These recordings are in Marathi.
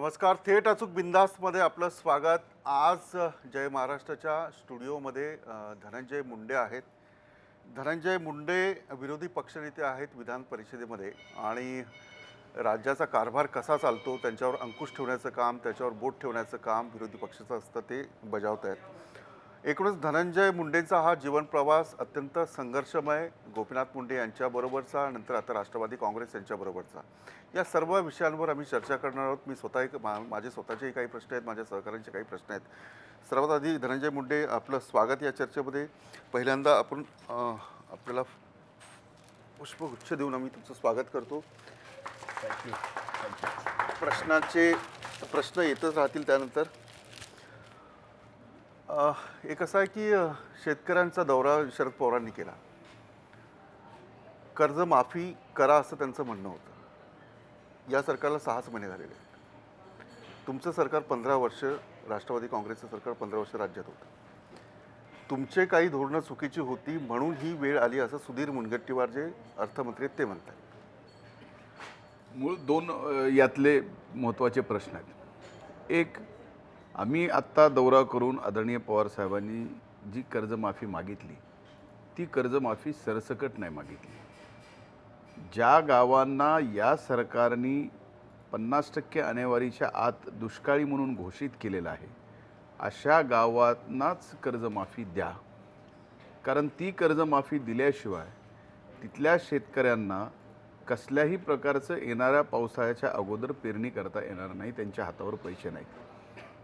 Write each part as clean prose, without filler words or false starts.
नमस्कार. थेट अचूक बिंदासमध्ये आपलं स्वागत. आज जय महाराष्ट्राच्या स्टुडिओमध्ये धनंजय मुंडे आहेत. धनंजय मुंडे विरोधी पक्षनेते आहेत विधान परिषदेमध्ये आणि राज्याचा कारभार कसा चालतो त्यांच्यावर अंकुश ठेवण्याचं काम, त्याच्यावर बोट ठेवण्याचं काम विरोधी पक्षाचं असतं, ते बजावत आहेत. एकूणच धनंजय मुंडेंचा हा जीवन प्रवास अत्यंत संघर्षमय, गोपीनाथ मुंडे यांच्याबरोबरचा, नंतर आता राष्ट्रवादी काँग्रेस यांच्याबरोबरचा, या सर्व विषयांवर आम्ही चर्चा करणार आहोत. मी स्वतः माझे स्वतःचेही काही प्रश्न आहेत, माझ्या सहकाऱ्यांचे काही प्रश्न आहेत. सर्वात आधी धनंजय मुंडे, आपलं स्वागत या चर्चेमध्ये. पहिल्यांदा आपण आपल्याला पुष्पगुच्छ देऊन आम्ही तुमचं स्वागत करतो. थँक्यू. प्रश्न येतच राहतील. त्यानंतर एक असं आहे की शेतकऱ्यांचा दौरा शरद पवारांनी केला. कर्जमाफी करा असं त्यांचं म्हणणं होतं. या सरकारला 6च महिने झालेले आहेत. तुमचं सरकार 15 वर्ष, राष्ट्रवादी काँग्रेसचं सरकार 15 वर्ष राज्यात होतं. तुमचे काही धोरणं चुकीची होती म्हणून ही वेळ आली असं सुधीर मुनगंटीवार जे अर्थमंत्री आहेत ते म्हणतात. मूळ दोन यातले महत्त्वाचे प्रश्न आहेत. एक, आम्ही आत्ता दौरा करून आदरणीय पवारसाहेबांनी जी कर्जमाफी मागितली ती कर्जमाफी सरसकट नाही मागितली. ज्या गावांना या सरकारने 50% आणेवारीच्या आत दुष्काळी म्हणून घोषित केलेलं आहे अशा गावांनाच कर्जमाफी द्या. कारण ती कर्जमाफी दिल्याशिवाय तिथल्या शेतकऱ्यांना कसल्याही प्रकारचं येणाऱ्या पावसाळ्याच्या अगोदर पेरणी करता येणार नाही. त्यांच्या हातावर पैसे नाहीत.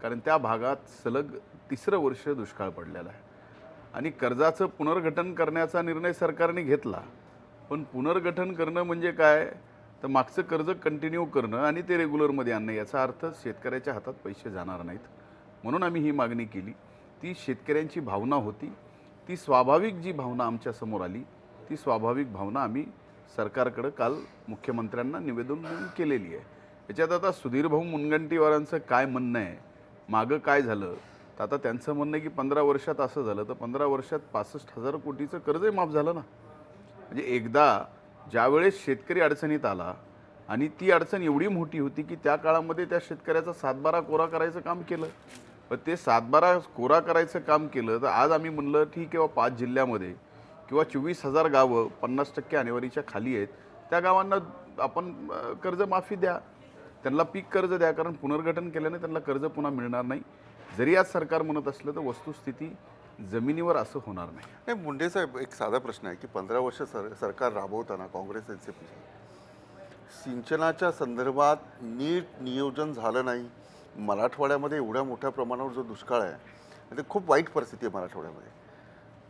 कारण त्या भागात सलग 3रं वर्ष दुष्काळ पडलेला आहे आणि कर्जाचं पुनर्गठन करण्याचा निर्णय सरकारने घेतला. पण पुनर्गठन करणं म्हणजे काय, तर मागचं कर्ज कंटिन्यू करणं आणि ते रेग्युलरमध्ये आणणं. याचा अर्थ शेतकऱ्याच्या हातात पैसे जाणार नाहीत. म्हणून आम्ही ही मागणी केली. ती शेतकऱ्यांची भावना होती. ती स्वाभाविक जी भावना आमच्यासमोर आली, ती स्वाभाविक भावना आम्ही सरकारकडं काल मुख्यमंत्र्यांना निवेदन केलेली आहे. याच्यात आता सुधीरभाऊ मुनगंटीवारांचं काय म्हणणं आहे, मागं काय झालं, तर आता त्यांचं म्हणणं आहे की 15 वर्षात असं झालं, तर 15 वर्षात 65,000 कोटीचं कर्जही माफ झालं ना. म्हणजे एकदा ज्यावेळेस शेतकरी अडचणीत आला आणि ती अडचण एवढी मोठी होती की त्या काळामध्ये त्या शेतकऱ्याचा 7-12 कोरा करायचं काम केलं. पण ते 7-12 कोरा करायचं काम केलं तर आज आम्ही म्हणलं ठीक आहे, 5 जिल्ह्यामध्ये किंवा 24,000 गावं 50% आणेवारीच्या खाली आहेत, त्या गावांना आपण कर्जमाफी द्या, त्यांना पीक कर्ज द्या. कारण पुनर्गठन केल्याने त्यांना कर्ज पुन्हा मिळणार नाही. जरी आज सरकार म्हणत असलं तर वस्तुस्थिती जमिनीवर असं होणार नाही. नाही मुंडे साहेब, एक साधा प्रश्न आहे की 15 वर्ष सरकार राबवताना काँग्रेस एनसीपी सिंचनाच्या संदर्भात नीट नियोजन झालं नाही. मराठवाड्यामध्ये एवढ्या मोठ्या प्रमाणावर जो दुष्काळ आहे, ते खूप वाईट परिस्थिती आहे मराठवाड्यामध्ये.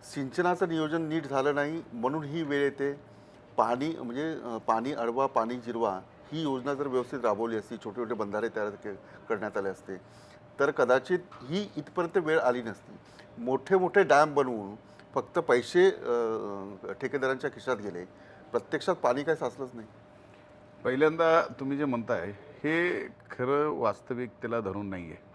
सिंचनाचं नियोजन नीट झालं नाही म्हणून ही वेळ येते. पाणी म्हणजे पाणी अडवा पाणी जिरवा ही योजना जर व्यवस्थित राबवली असती, छोटे छोटे बंधारे तयार करण्यात आले असते, तर कदाचित ही इथपर्यंत वेळ आली नसती. मोठे मोठे डॅम बनवून फक्त पैसे ठेकेदारांच्या खिशात गेले, प्रत्यक्षात पाणी काय साचलंच नाही. पहिल्यांदा तुम्ही जे म्हणताय हे खरं वास्तविकतेला धरून नाही आहे.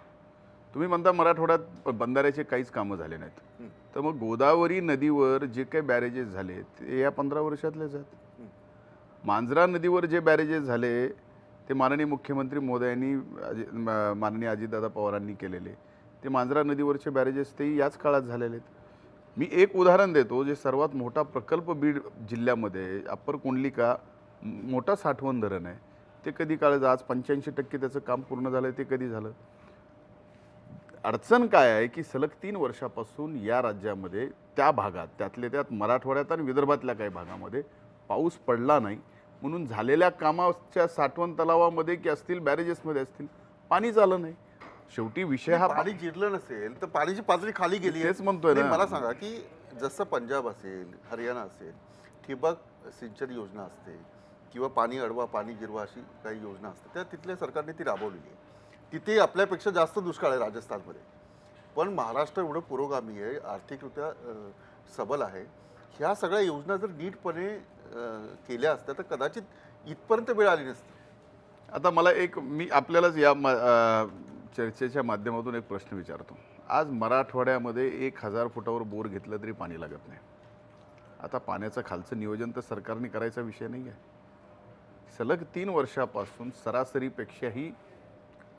तुम्ही म्हणता मराठवाड्यात बंधाऱ्याचे काहीच कामं झाले नाहीत, तर मग गोदावरी नदीवर जे काही बॅरेजेस झाले ते या 15 वर्षातलेच आहेत. मांजरा नदीवर जे बॅरेजेस झाले ते माननीय मुख्यमंत्री महोदयांनी माननीय अजितदादा पवारांनी केलेले, ते मांजरा नदीवरचे बॅरेजेस ते याच काळात झालेले आहेत. मी एक उदाहरण देतो, जे सर्वात मोठा प्रकल्प बीड जिल्ह्यामध्ये अप्पर कुंडलिका मोठा साठवण धरण आहे, ते कधी काळाचं, आज 85% त्याचं काम पूर्ण झालं आहे, ते कधी झालं. अडचण काय आहे की सलग 3 वर्षापासून या राज्यामध्ये त्या भागात, त्यातले त्यात मराठवाड्यात आणि विदर्भातल्या काही भागामध्ये पाऊस पडला नाही. म्हणून झालेल्या कामाच्या साठवण तलावामध्ये की असतील बॅरेजेसमध्ये असतील पाणीच आलं नाही. शेवटी विषय हा पाणी जिरलं नसेल तर पाण्याची पातळी खाली गेली. तेच म्हणतोय ना. मला सांगा की जसं पंजाब असेल, हरियाणा असेल, ठिबक सिंचन योजना असते किंवा पाणी अडवा पाणी जिरवा अशी काही योजना असते, त्या तिथल्या सरकारने ती राबवलेली आहे. तिथे आपल्यापेक्षा जास्त दुष्काळ आहे राजस्थानमध्ये. पण महाराष्ट्र एवढं पुरोगामी आहे, आर्थिकरित्या सबल आहे. ह्या सगळ्या योजना जर नीटपणे केल्या असत्या तर कदाचित इथपर्यंत वेळ आली नसती. आता मला मी आपल्यालाच या चर्चेच्या माध्यमातून एक प्रश्न विचारतो. आज मराठवाड्यामध्ये 1000 फुटावर बोर घेतलं तरी पाणी लागत नाही. आता पाण्याचं खालचं नियोजन तर सरकारने करायचा विषय नाही आहे. सलग 3 वर्षापासून सरासरीपेक्षाही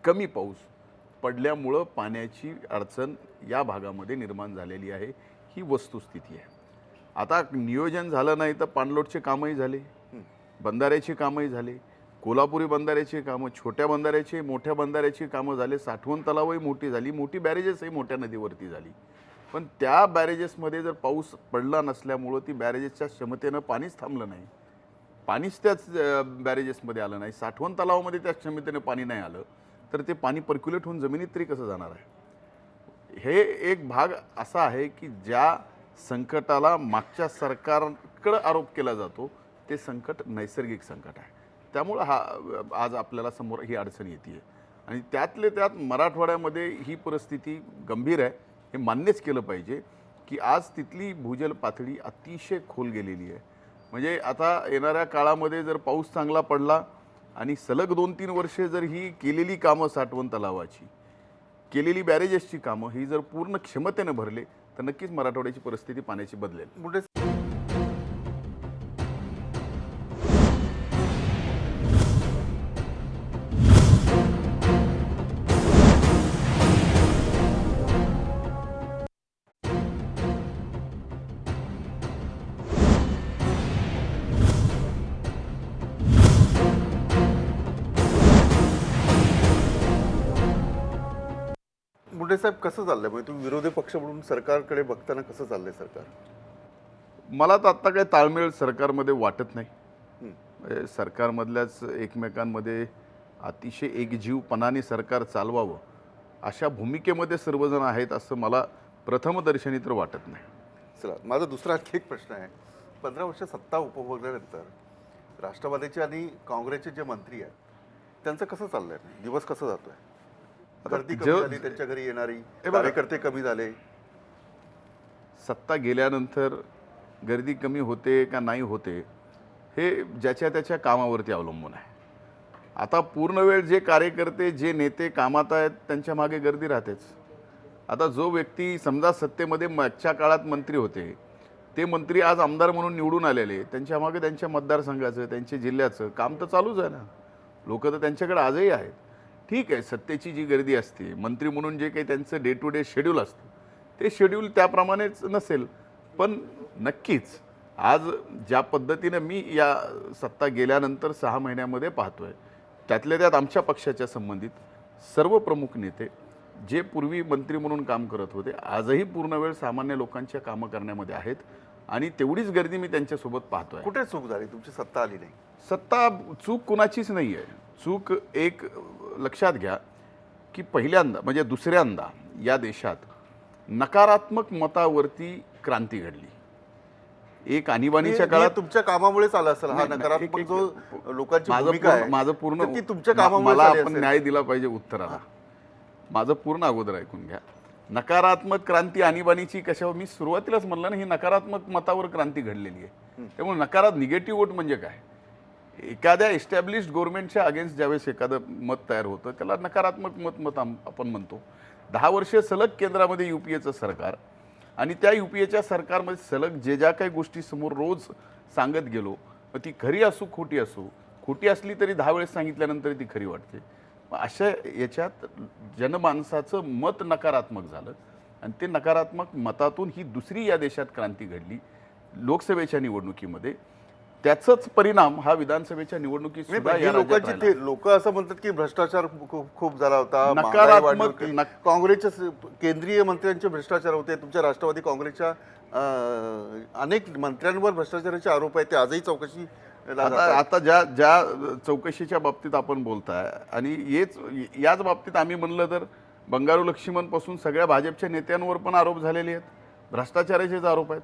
कमी पाऊस पडल्यामुळं पाण्याची अडचण या भागामध्ये निर्माण झालेली आहे, ही वस्तुस्थिती आहे. आता नियोजन झालं नाही तर पाणलोटचे कामही झाले, बंधाऱ्याची कामही झाले, कोल्हापुरी बंधाऱ्याची कामं, छोट्या बंधाऱ्याची, मोठ्या बंधाऱ्याची कामं झाले, साठवण तलावही मोठी झाली, मोठी बॅरेजेसही मोठ्या नदीवरती झाली. पण त्या बॅरेजेसमध्ये जर पाऊस पडला नसल्यामुळं ती बॅरेजेसच्या क्षमतेनं पाणीच थांबलं नाही, पाणीच त्याच बॅरेजेसमध्ये आलं नाही, साठवण तलावामध्ये त्या क्षमतेनं पाणी नाही आलं, तर ते पाणी पर्क्युलेट होऊन जमिनीत तरी कसं जाणार आहे? हे एक भाग असा आहे की ज्या संकटाला मागच्या सरकारकडं आरोप केला जातो ते संकट नैसर्गिक संकट आहे. त्यामुळं आज आपल्याला समोर ही अडचण येते आणि त्यातले त्यात मराठवाड्यामध्ये ही परिस्थिती गंभीर आहे, हे मान्यच केलं पाहिजे की आज तिथली भूजल पातळी अतिशय खोल गेलेली आहे. म्हणजे आता येणाऱ्या काळामध्ये जर पाऊस चांगला पडला आणि सलग 2-3 वर्षे जर ही केलेली कामं, साठवण तलावाची केलेली बॅरेजेसची कामं ही जर पूर्ण क्षमतेनं भरले तर नक्कीच मराठवाड्याची परिस्थिती पाण्याची बदलेल. मुंडे मुंडे साहेब, कसं चाललंय? म्हणजे तुम्ही विरोधी पक्ष म्हणून सरकारकडे बघताना कसं चाललंय सरकार? मला तर आत्ता काही ताळमेळ सरकारमध्ये वाटत नाही. हं. म्हणजे सरकारमधल्याच एकमेकांमध्ये अतिशय एकजीवपणाने सरकार चालवावं अशा भूमिकेमध्ये सर्वजण आहेत असं मला प्रथमदर्शनी तर वाटत नाही. चला, माझा दुसरा आणखी एक प्रश्न आहे. 15 वर्ष सत्ता उपभोगल्यानंतर राष्ट्रवादीचे आणि काँग्रेसचे जे मंत्री आहेत त्यांचं कसं चाललंय? दिवस कसं जातोय? गर्दी कमी झाली, त्यांच्या घरी येणारी कार्यकर्ते कमी झाले. सत्ता गेल्यानंतर गर्दी कमी होते का नाही होते हे ज्याच्या त्याच्या कामावरती अवलंबून आहे. आता पूर्ण वेळ जे कार्यकर्ते, जे नेते कामात आहेत त्यांच्या मागे गर्दी राहतेच. आता जो व्यक्ती समजा सत्तेमध्ये मागच्या काळात मंत्री होते, ते मंत्री आज आमदार म्हणून निवडून आलेले, त्यांच्या मागे त्यांच्या मतदारसंघाचं, त्यांच्या जिल्ह्याचं काम तर चालूच आहे ना. लोक तर त्यांच्याकडे आजही आहेत. ठीक आहे, सत्तेची जी गर्दी असते, मंत्री म्हणून जे काही त्यांचं डे टू डे शेड्यूल असतं ते शेड्यूल त्याप्रमाणेच नसेल, पण नक्कीच आज ज्या पद्धतीनं मी या सत्ता गेल्यानंतर 6 महिन्यामध्ये पाहतोय, त्यातल्या त्यात आमच्या पक्षाच्या संबंधित सर्व प्रमुख नेते जे पूर्वी मंत्री म्हणून काम करत होते आजही पूर्ण वेळ सामान्य लोकांच्या कामं करण्यामध्ये आहेत आणि तेवढीच गर्दी मी त्यांच्यासोबत पाहतोय. कुठे चूक झाली? तुमची सत्ता आली नाही. सत्ता चूक कुणाचीच नाही आहे. चूक एक लक्षात घ्या की पहिल्यांदा म्हणजे दुसऱ्यांदा या देशात नकारात्मक मतावरती क्रांती घडली. एक आणीबाणीच्या काळात तुमच्या कामामुळेच आला असेल हा नकारात्मक जो लोकांची भूमिका आहे. माझं पूर्ण ती तुमच्या कामामुळे मला झाली आपण असेल. न्याय दिला पाहिजे उत्तराला. माझं पूर्ण अगोदर ऐकून घ्या. नकारात्मक क्रांती आणीबाणीची कशावर मी सुरुवातीलाच म्हणलं ना, ही नकारात्मक मतावर क्रांती घडलेली आहे. त्यामुळे निगेटिव्ह वोट म्हणजे काय? एखाद्या एस्टॅब्लिश्ड गव्हर्नमेंटच्या अगेन्स्ट ज्यावेळेस एखादं मत तयार होतं त्याला नकारात्मक मत आपण म्हणतो. 10 वर्षे सलग केंद्रामध्ये युपीएचं सरकार आणि त्या युपीएच्या सरकारमध्ये सलग ज्या काही गोष्टी समोर रोज सांगत गेलो, मग ती खरी असू खोटी असू, खोटी असली तरी 10 वेळेस सांगितल्यानंतर ती खरी वाटते. मग अशा याच्यात जनमानसाचं मत नकारात्मक झालं आणि ते नकारात्मक मतातून ही दुसरी या देशात क्रांती घडली लोकसभेच्या निवडणुकीमध्ये. त्याचाच परिणाम हा विधानसभेच्या निवडणुकीत सुद्धा या राज्यात राहिला. लोक असं म्हणतात की भ्रष्टाचार खूप झाला होता, नकारात्मक काँग्रेसच्या केंद्रीय मंत्र्यांचे भ्रष्टाचार होते, तुमच्या राष्ट्रवादी काँग्रेसच्या अनेक मंत्र्यांवर भ्रष्टाचाराचे आरोप आहेत, ते आजही चौकशी. आता ज्या चौकशीच्या बाबतीत आपण बोलताय आणि याच बाबतीत आम्ही म्हणलं तर बंगारू लक्ष्मणपासून सगळ्या भाजपच्या नेत्यांवर पण आरोप झालेले आहेत, भ्रष्टाचाराचेच आरोप आहेत.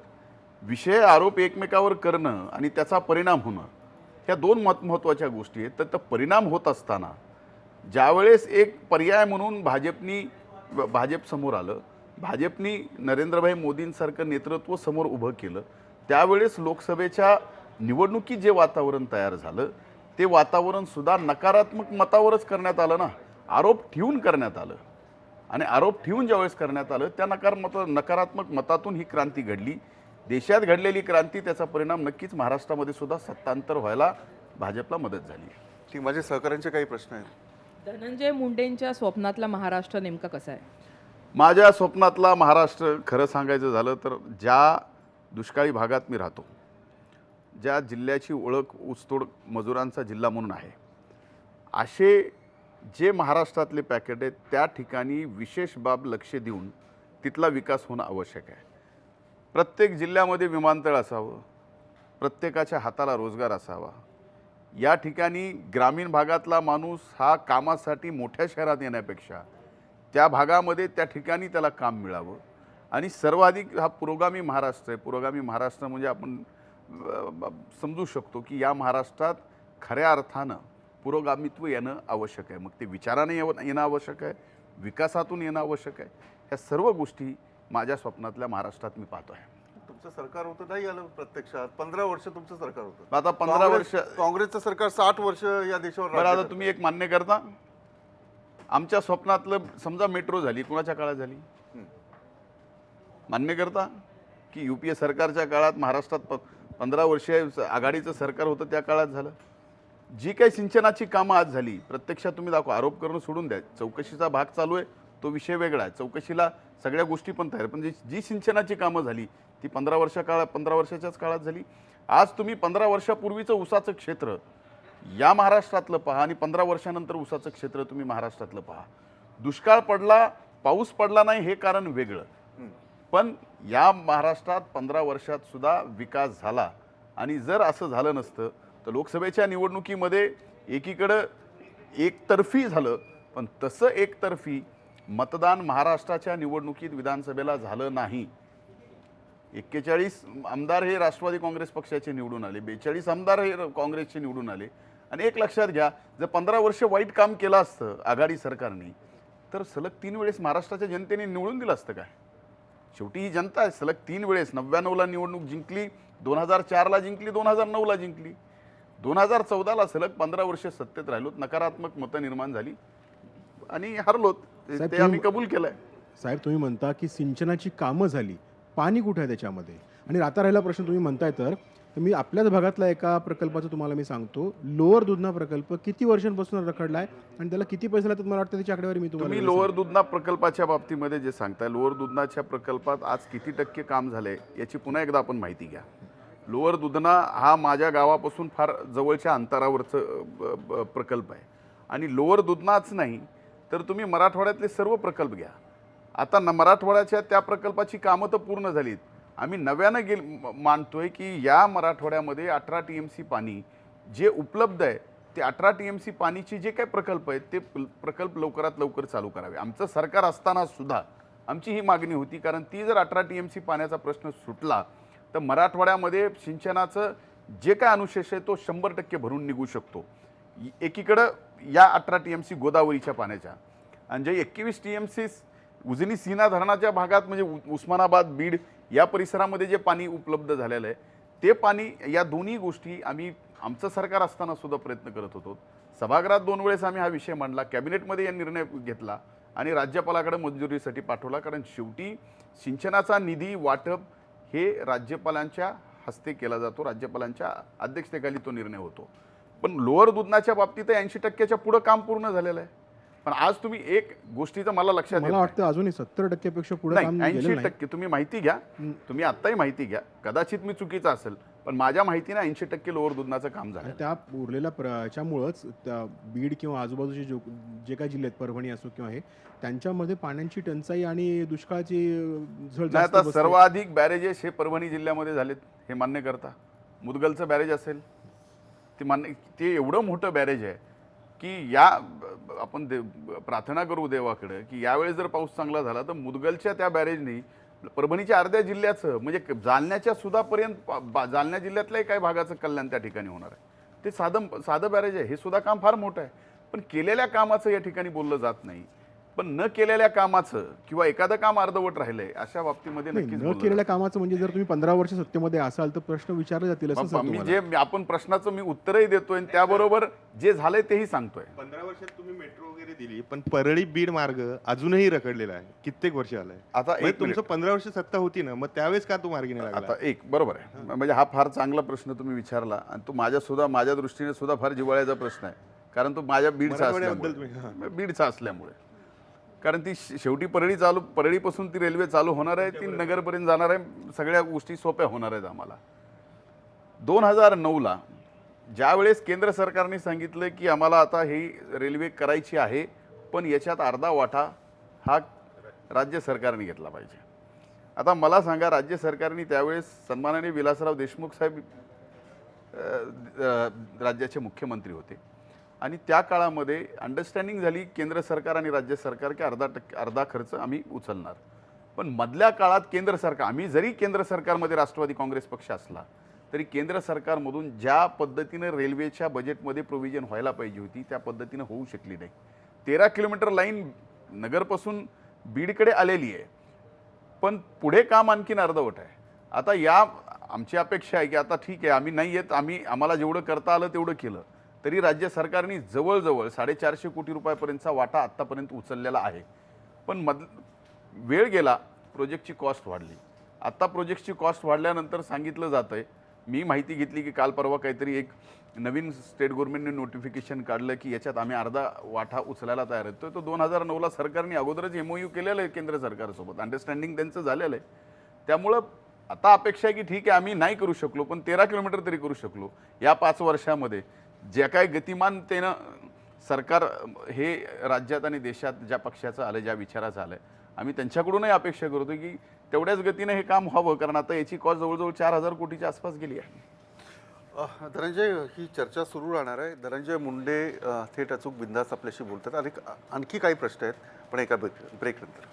विषय आरोप एकमेकावर करणं आणि त्याचा परिणाम होणं ह्या दोन महत्त्वाच्या गोष्टी आहेत. तर परिणाम होत असताना ज्यावेळेस एक पर्याय म्हणून भाजप समोर आलं, भाजपनी नरेंद्रभाई मोदींसारखं नेतृत्व समोर उभं केलं, त्यावेळेस लोकसभेच्या निवडणुकीत जे वातावरण तयार झालं ते वातावरण सुद्धा नकारात्मक मतावरच करण्यात आलं ना, आरोप ठेवून करण्यात आलं. आणि आरोप ठेवून ज्यावेळेस करण्यात आलं त्या नकारात्मक मतातून ही क्रांती घडली. देशात घडलेली क्रांती, त्याचा परिणाम नक्कीच महाराष्ट्रामध्ये सुद्धा सत्तांतर व्हायला भाजपला मदत झाली. ठीक, माझे सहकाऱ्यांचे काही प्रश्न आहेत. धनंजय मुंडेंच्या स्वप्नातला महाराष्ट्र नेमका कसा आहे? माझ्या स्वप्नातला महाराष्ट्र खरं सांगायचं झालं तर ज्या दुष्काळी भागात मी राहतो, ज्या जिल्ह्याची ओळख ऊसतोड मजुरांचा जिल्हा म्हणून आहे, असे जे महाराष्ट्रातले पॅकेट आहेत त्या ठिकाणी विशेष बाब लक्ष देऊन तिथला विकास होणं आवश्यक आहे. प्रत्येक जिल्ह्यामध्ये विमानतळ असावं, प्रत्येकाच्या हाताला रोजगार असावा. या ठिकाणी ग्रामीण भागातला माणूस हा कामासाठी मोठ्या शहरात येण्यापेक्षा त्या भागामध्ये त्या ठिकाणी त्याला काम मिळावं. आणि सर्वाधिक हा पुरोगामी महाराष्ट्र आहे. पुरोगामी महाराष्ट्र म्हणजे आपण समजू शकतो की या महाराष्ट्रात खऱ्या अर्थानं पुरोगामित्व येणं आवश्यक आहे. मग ते विचाराने येणं आवश्यक आहे, विकासातून येणं आवश्यक आहे. ह्या सर्व गोष्टी माझ्या स्वप्नातल्या महाराष्ट्रात मी पाहतो आहे. तुमचं सरकार होतं, नाही आलं प्रत्यक्षात. 15 वर्ष तुमचं सरकार होतं. आता 15 वर्ष काँग्रेसचं सरकार 60 वर्ष या देशावर बरं, राज्य आता तुम्ही एक मान्य करता, आमच्या स्वप्नातलं समजा मेट्रो झाली, कुणाच्या काळात झाली? मान्य करता की UPA सरकारच्या काळात महाराष्ट्रात 15 वर्षे आघाडीचं सरकार होतं त्या काळात झालं? जी काही सिंचनाची कामं आज झाली, प्रत्यक्षात तुम्ही दाखवा. आरोप करणं सोडून द्या, चौकशीचा भाग चालू आहे, तो विषय वेगळा आहे. चौकशीला सगळ्या गोष्टी पण तयार, पण जी सिंचनाची कामं झाली ती 15 वर्षाच्याच काळात झाली. आज तुम्ही 15 वर्षापूर्वीचं ऊसाचं क्षेत्र या महाराष्ट्रातलं पहा आणि 15 वर्षानंतर ऊसाचं क्षेत्र तुम्ही महाराष्ट्रातलं पहा. दुष्काळ पडला, पाऊस पडला नाही हे कारण वेगळं, पण या महाराष्ट्रात 15 वर्षात सुद्धा विकास झाला. आणि जर असं झालं नसतं तर लोकसभेच्या निवडणुकीमध्ये एकीकडं एकतर्फी झालं, पण तसं एकतर्फी मतदान महाराष्ट्राच्या निवडणुकीत विधानसभेला झालं नाही. 41 आमदार हे राष्ट्रवादी काँग्रेस पक्षाचे निवडून आले, 42 आमदार हे काँग्रेसचे निवडून आले. आणि एक लक्षात घ्या, जर 15 वर्ष वाईट काम केलं असतं आघाडी सरकारने तर सलग 3 वेळेस महाराष्ट्राच्या जनतेने निवडून दिलं असतं काय? शेवटी ही जनता आहे. सलग 3 वेळेस 99ला निवडणूक जिंकली, 2004ला जिंकली, 2009ला जिंकली, 2014ला सलग 15 वर्ष सत्तेत राहिलोत, नकारात्मक मतं निर्माण झाली आणि हरलोत. ते आम्ही कबूल केलंय. साहेब, तुम्ही म्हणता की सिंचनाची कामं झाली, पाणी कुठे आहे त्याच्यामध्ये? आणि आता राहिला प्रश्न तुम्ही म्हणताय तर मी आपल्याच भागातला एका प्रकल्पाचं तुम्हाला मी सांगतो. लोअर दुधना प्रकल्प किती वर्षांपासून रखडला आहे आणि त्याला किती पैसे लागतात मला वाटतं त्याची आकडेवारी मी तुम्हाला तुम्ही लोअर दुधना प्रकल्पाच्या बाबतीमध्ये जे सांगताय, लोअर दुधनाच्या प्रकल्पात आज किती टक्के काम झालंय याची पुन्हा एकदा आपण माहिती घ्या. लोअर दुधना हा माझ्या गावापासून फार जवळच्या अंतरावरचं प्रकल्प आहे. आणि लोअर दुधनाच नाही तर तुम्ही मराठवाड्यातले सर्व प्रकल्प घ्या. आता मराठवाड्याच्या त्या प्रकल्पाची कामं तर पूर्ण झालीत. आम्ही नव्यानं मानतोय की या मराठवाड्यामध्ये 18 TMC पाणी जे उपलब्ध आहे ते 18 TMC पाणीचे जे काही प्रकल्प आहेत ते प्रकल्प लवकरात लवकर चालू करावे. आमचं सरकार असताना सुद्धा आमची ही मागणी होती, कारण ती जर 18 TMC पाण्याचा प्रश्न सुटला तर मराठवाड्यामध्ये सिंचनाचं जे काय अनुशेष आहे तो 100% भरून निघू शकतो. एकीकडं या 18 TMC गोदावरीच्या पाण्याच्या आणि जे 21 TMC उजनी सीना धरणाच्या भागात म्हणजे उस्मानाबाद, बीड या परिसरामध्ये जे पाणी उपलब्ध झालेलं आहे ते पाणी, या दोन्ही गोष्टी आम्ही आमचं सरकार असताना सुद्धा प्रयत्न करत होतो. सभागृहात 2 वेळेस आम्ही हा विषय मांडला, कॅबिनेटमध्ये या निर्णय घेतला आणि राज्यपालाकडे मंजुरीसाठी पाठवला. कारण शेवटी सिंचनाचा निधी वाटप हे राज्यपालांच्या हस्ते केला जातो, राज्यपालांच्या अध्यक्षतेखाली तो निर्णय होतो. पण लोअर दुधनाच्या बाबतीत 80%च्या पुढं काम पूर्ण झालेलं आहे. पण आज तुम्ही एक गोष्टीचं मला लक्षात मला वाटतं अजूनही 70%पेक्षा पुढे काम नाही, गेलेलं नाही. 80% तुम्ही माहिती घ्या, तुम्ही आत्ताही माहिती घ्या, कदाचित मी चुकीचा असेल पण माझ्या माहितीने 80% लोअर दुधनाचं काम झालं. आणि त्या उरलेल्या याच्यामुळंच त्या बीड किंवा आजूबाजूचे जे काही जिल्हे आहेत, परभणी असो किंवा हे, त्यांच्यामध्ये पाण्याची टंचाई आणि दुष्काळाची झळ नाही. जास्त आता बसते. सर्वाधिक बॅरेजेस हे परभणी जिल्ह्यामध्ये झालेत, हे मान्य करता? मुदगलचं बॅरेज असेल ते मान्य, ते एवढं मोठं बॅरेज आहे की या आपण प्रार्थना करू देवाकडे की यावेळेस जर पाऊस चांगला झाला तर मुदगलच्या त्या बॅरेजनी परभणीच्या अर्ध्या जिल्ह्याचं म्हणजे जालन्याच्या सुद्धापर्यंत जालन्या जिल्ह्यातल्याही काही भागाचं कल्याण त्या ठिकाणी होणार आहे. ते साधं बॅरेज आहे, हे सुद्धा काम फार मोठं आहे. पण केलेल्या कामाचं या ठिकाणी बोललं जात नाही. पण न केलेल्या कामाचं किंवा एखादं काम अर्धवट राहिलंय अशा बाबतीमध्ये नाही, नक्कीच न बोललं केलेल्या कामाचं म्हणजे जर तुम्ही 15 वर्ष सत्तेमध्ये असाल तर प्रश्न विचारले जातील असं जातं. सांगतो मी मला. जे आपण प्रश्नाचं मी उत्तरही देतोय आणि त्याबरोबर जे झालंय तेही सांगतोय. 15 वर्षात तुम्ही मेट्रो वगैरे दिली, पण परळी बीड मार्ग अजूनही रखडलेला आहे, कित्येक वर्ष आलाय. आता म्हणजे एक तुमचं 15 वर्ष सत्ता होती ना, मग त्यावेळेस का तो मार्गी नाही आता लागला? एक बरोबर आहे, म्हणजे हा फार चांगला प्रश्न तुम्ही विचारला आणि तो माझ्या दृष्टीने सुद्धा फार जिव्हाळ्याचा प्रश्न आहे. कारण तो माझ्या बीडचा मराठवाड्याबद्दल असल्यामुळे बीडचा असल्यामुळे कारण ती शेवटी परळीपासून ती रेल्वे चालू होणार आहे, ती नगरपर्यंत जाणार आहे, सगळ्या गोष्टी सोप्या होणार आहेत आम्हाला. 2009ला ज्यावेळेस केंद्र सरकारने सांगितलं की आम्हाला आता ही रेल्वे करायची आहे, पण याच्यात अर्धा वाटा हा राज्य सरकारने घेतला पाहिजे. आता मला सांगा, राज्य सरकारने त्यावेळेस सन्माननीय विलासराव देशमुख साहेब राज्याचे मुख्यमंत्री होते आणि त्या काळामध्ये अंडरस्टँडिंग झाली केंद्र सरकार आणि राज्य सरकार की अर्धा खर्च आम्ही उचलणार. पण मधल्या काळात केंद्र सरकार, आम्ही जरी केंद्र सरकारमध्ये राष्ट्रवादी काँग्रेस पक्ष असला तरी केंद्र सरकारमधून ज्या पद्धतीनं रेल्वेच्या बजेटमध्ये प्रोव्हिजन व्हायला पाहिजे होती त्या पद्धतीनं होऊ शकली नाही. 13 किलोमीटर लाईन नगरपासून बीडकडे आलेली आहे, पण पुढे काम आणखीन अर्धवट आहे. आता आमची अपेक्षा आहे की आता ठीक आहे, आम्ही नाही येत, आम्हाला जेवढं करता आलं तेवढं केलं, तरी राज्य सरकारने जवळजवळ 450 कोटी रुपयापर्यंतचा वाटा आत्तापर्यंत उचललेला आहे. पण वेळ गेला, प्रोजेक्टची कॉस्ट वाढली. आत्ता प्रोजेक्टची कॉस्ट वाढल्यानंतर सांगितलं जातं आहे, मी माहिती घेतली की काल परवा काहीतरी एक नवीन स्टेट गव्हर्नमेंटने नोटिफिकेशन काढलं की याच्यात आम्ही अर्धा वाटा उचलायला तयार होतो. तो 2009ला सरकारने अगोदरच MOU केलेलं आहे केंद्र सरकारसोबत, अंडरस्टँडिंग त्यांचं झालेलं आहे. त्यामुळं आता अपेक्षा आहे की ठीक आहे, आम्ही नाही करू शकलो पण 13 किलोमीटर तरी करू शकलो. या 5 वर्षामध्ये ज्या काही गतिमानतेनं सरकार हे राज्यात आणि देशात ज्या पक्षाचं आलं, ज्या विचाराचं आलं, आम्ही त्यांच्याकडूनही अपेक्षा करतो की तेवढ्याच गतीनं हे काम व्हावं, कारण आता याची कॉस्ट जवळजवळ 4000 कोटीच्या आसपास गेली आहे. धनंजय, ही चर्चा सुरू राहणार आहे. धनंजय मुंडे थेट अचूक बिंदास आपल्याशी बोलतात आणि आणखी काही प्रश्न आहेत, पण एका ब्रेकनंतर.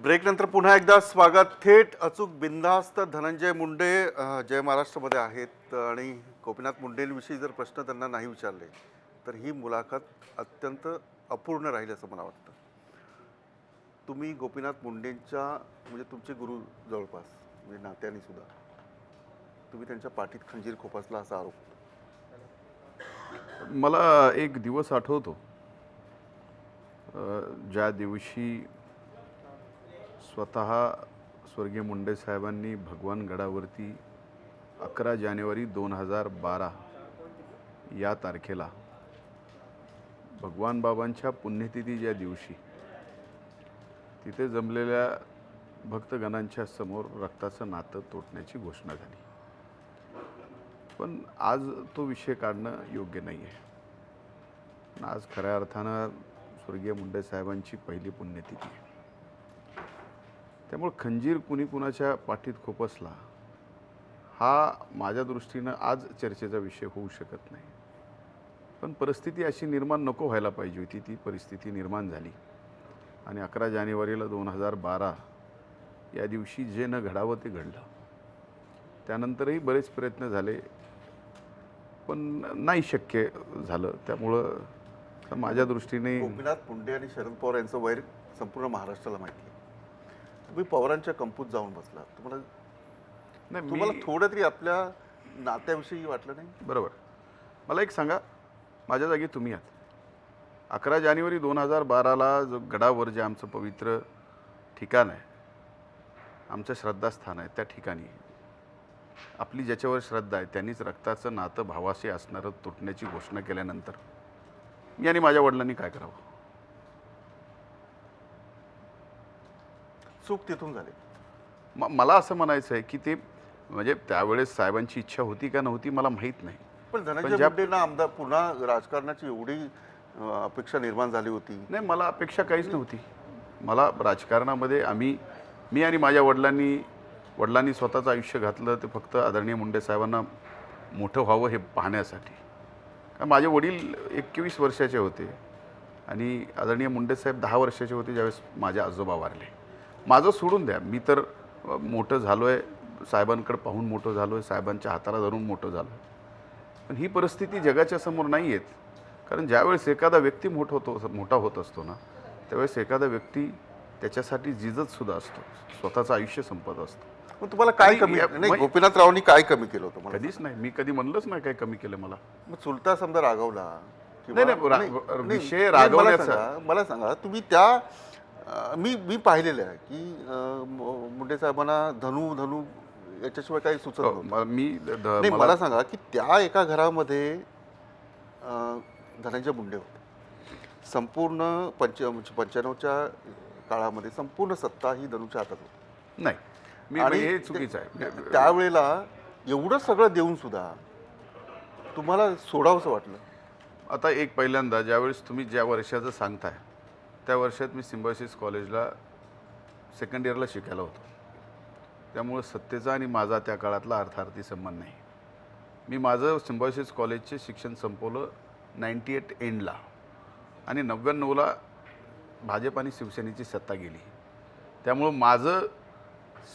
ब्रेकनंतर पुन्हा एकदा स्वागत. थेट अचूक बिनधास्त धनंजय मुंडे जय महाराष्ट्रमध्ये आहेत आणि गोपीनाथ मुंडेंविषयी जर प्रश्न त्यांना नाही विचारले तर ही मुलाखत अत्यंत अपूर्ण राहील असं मला वाटतं. तुम्ही गोपीनाथ मुंडेंच्या म्हणजे तुमचे गुरु जवळपास म्हणजे नात्याने सुद्धा तुम्ही त्यांच्या पाठीत खंजीर खोपसला असा आरोप. मला एक दिवस आठवतो, ज्या दिवशी स्वतः स्वर्गीय मुंडे साहेबांनी भगवान गडावरती 11 जानेवारी 2012 या तारखेला भगवान बाबांच्या पुण्यतिथी ज्या दिवशी तिथे जमलेल्या भक्तगणांच्या समोर रक्ताचं नातं तोडण्याची घोषणा झाली. पण आज तो विषय काढणं योग्य नाही आहे. आज खऱ्या अर्थानं स्वर्गीय मुंडे साहेबांची पहिली पुण्यतिथी आहे. त्यामुळे खंजीर कुणी कुणाच्या पाठीत खोपसला हा माझ्या दृष्टीनं आज चर्चेचा विषय होऊ शकत नाही. पण परिस्थिती अशी निर्माण नको व्हायला पाहिजे होती, ती परिस्थिती निर्माण झाली आणि 11 जानेवारीला 2012 या दिवशी जे न घडावं ते घडलं. त्यानंतरही बरेच प्रयत्न झाले पण नाही शक्य झालं. त्यामुळं माझ्या दृष्टीने गोपीनाथ मुंडे आणि शरद पवार यांचं वैर संपूर्ण महाराष्ट्राला माहिती आहे. तुम्ही पवारांच्या कंपूत जाऊन बसला, तुम्हाला थोडं तरी आपल्या नात्याविषयी वाटलं नाही? बरोबर. मला एक सांगा, माझ्या जागी तुम्ही आहात. 11 जानेवारी 2012ला जो गडावर जे आमचं पवित्र ठिकाण आहे, आमचं श्रद्धास्थान आहे, त्या ठिकाणी आपली ज्याच्यावर श्रद्धा आहे त्यांनीच रक्ताचं नातं भावाशी असणारं तुटण्याची घोषणा केल्यानंतर मी आणि माझ्या वडिलांनी काय करावं? चूक तिथून झाली. मला असं म्हणायचं आहे की ते म्हणजे त्यावेळेस साहेबांची इच्छा होती का नव्हती मला माहीत नाही. पण धनंजय मुंडेंना आमदार पुन्हा राजकारणाची एवढी अपेक्षा निर्माण झाली होती? नाही, मला अपेक्षा काहीच नव्हती. मला राजकारणामध्ये मी आणि माझ्या वडिलांनी स्वतःचं आयुष्य घातलं ते फक्त आदरणीय मुंडे साहेबांना मोठं व्हावं हे पाहण्यासाठी. कारण माझे वडील 21 वर्षाचे होते आणि आदरणीय मुंडे साहेब 10 वर्षाचे होते ज्यावेळेस माझे आजोबा वारले. माझं सोडून द्या, मी तर मोठं झालो आहे, साहेबांकडे पाहून मोठं झालो आहे, साहेबांच्या हाताला धरून मोठं झालो आहे. पण ही परिस्थिती जगाच्या समोर नाही येत. कारण ज्यावेळेस एखादा व्यक्ती मोठा होत असतो ना त्यावेळेस एखादा व्यक्ती त्याच्यासाठी जिजतसुद्धा असतो, स्वतःचं आयुष्य संपत असतं. मग तुम्हाला काय आणि कमी या- नाही, मग- गोपीनाथरावांनी काय कमी केलं होतं मला? कधीच नाही, मी कधी म्हणलंच नाही काय कमी केलं मला. मग चुलता समजा रागवला नाही, विषय रागवण्याचा- मला सांगा तुम्ही त्या मी पाहिलेलं आहे की मुंडे साहेबांना धनू धनू याच्याशिवाय काही सुचत नव्हतं. नाही, मला सांगा की त्या एका घरामध्ये धनंजय मुंडे होते. संपूर्ण 95च्या काळामध्ये संपूर्ण सत्ता ही धनूच्या हातात होती. नाही, मी आणि हे चुकीचं आहे. त्यावेळेला एवढं सगळं देऊन सुद्धा तुम्हाला सोडावंसं वाटलं? आता एक पहिल्यांदा ज्यावेळेस तुम्ही ज्या वर्षाचं सांगताय त्या वर्षात मी सिम्बायोसिस कॉलेजला सेकंड इयरला शिकायला होतो. त्यामुळे सत्तेचा आणि माझा त्या काळातला अर्थार्थी संबंध नाही. मी माझं सिम्बायोसिस कॉलेजचे शिक्षण संपवलं 98 एंडला आणि 99ला भाजप आणि शिवसेनेची सत्ता गेली. त्यामुळं माझं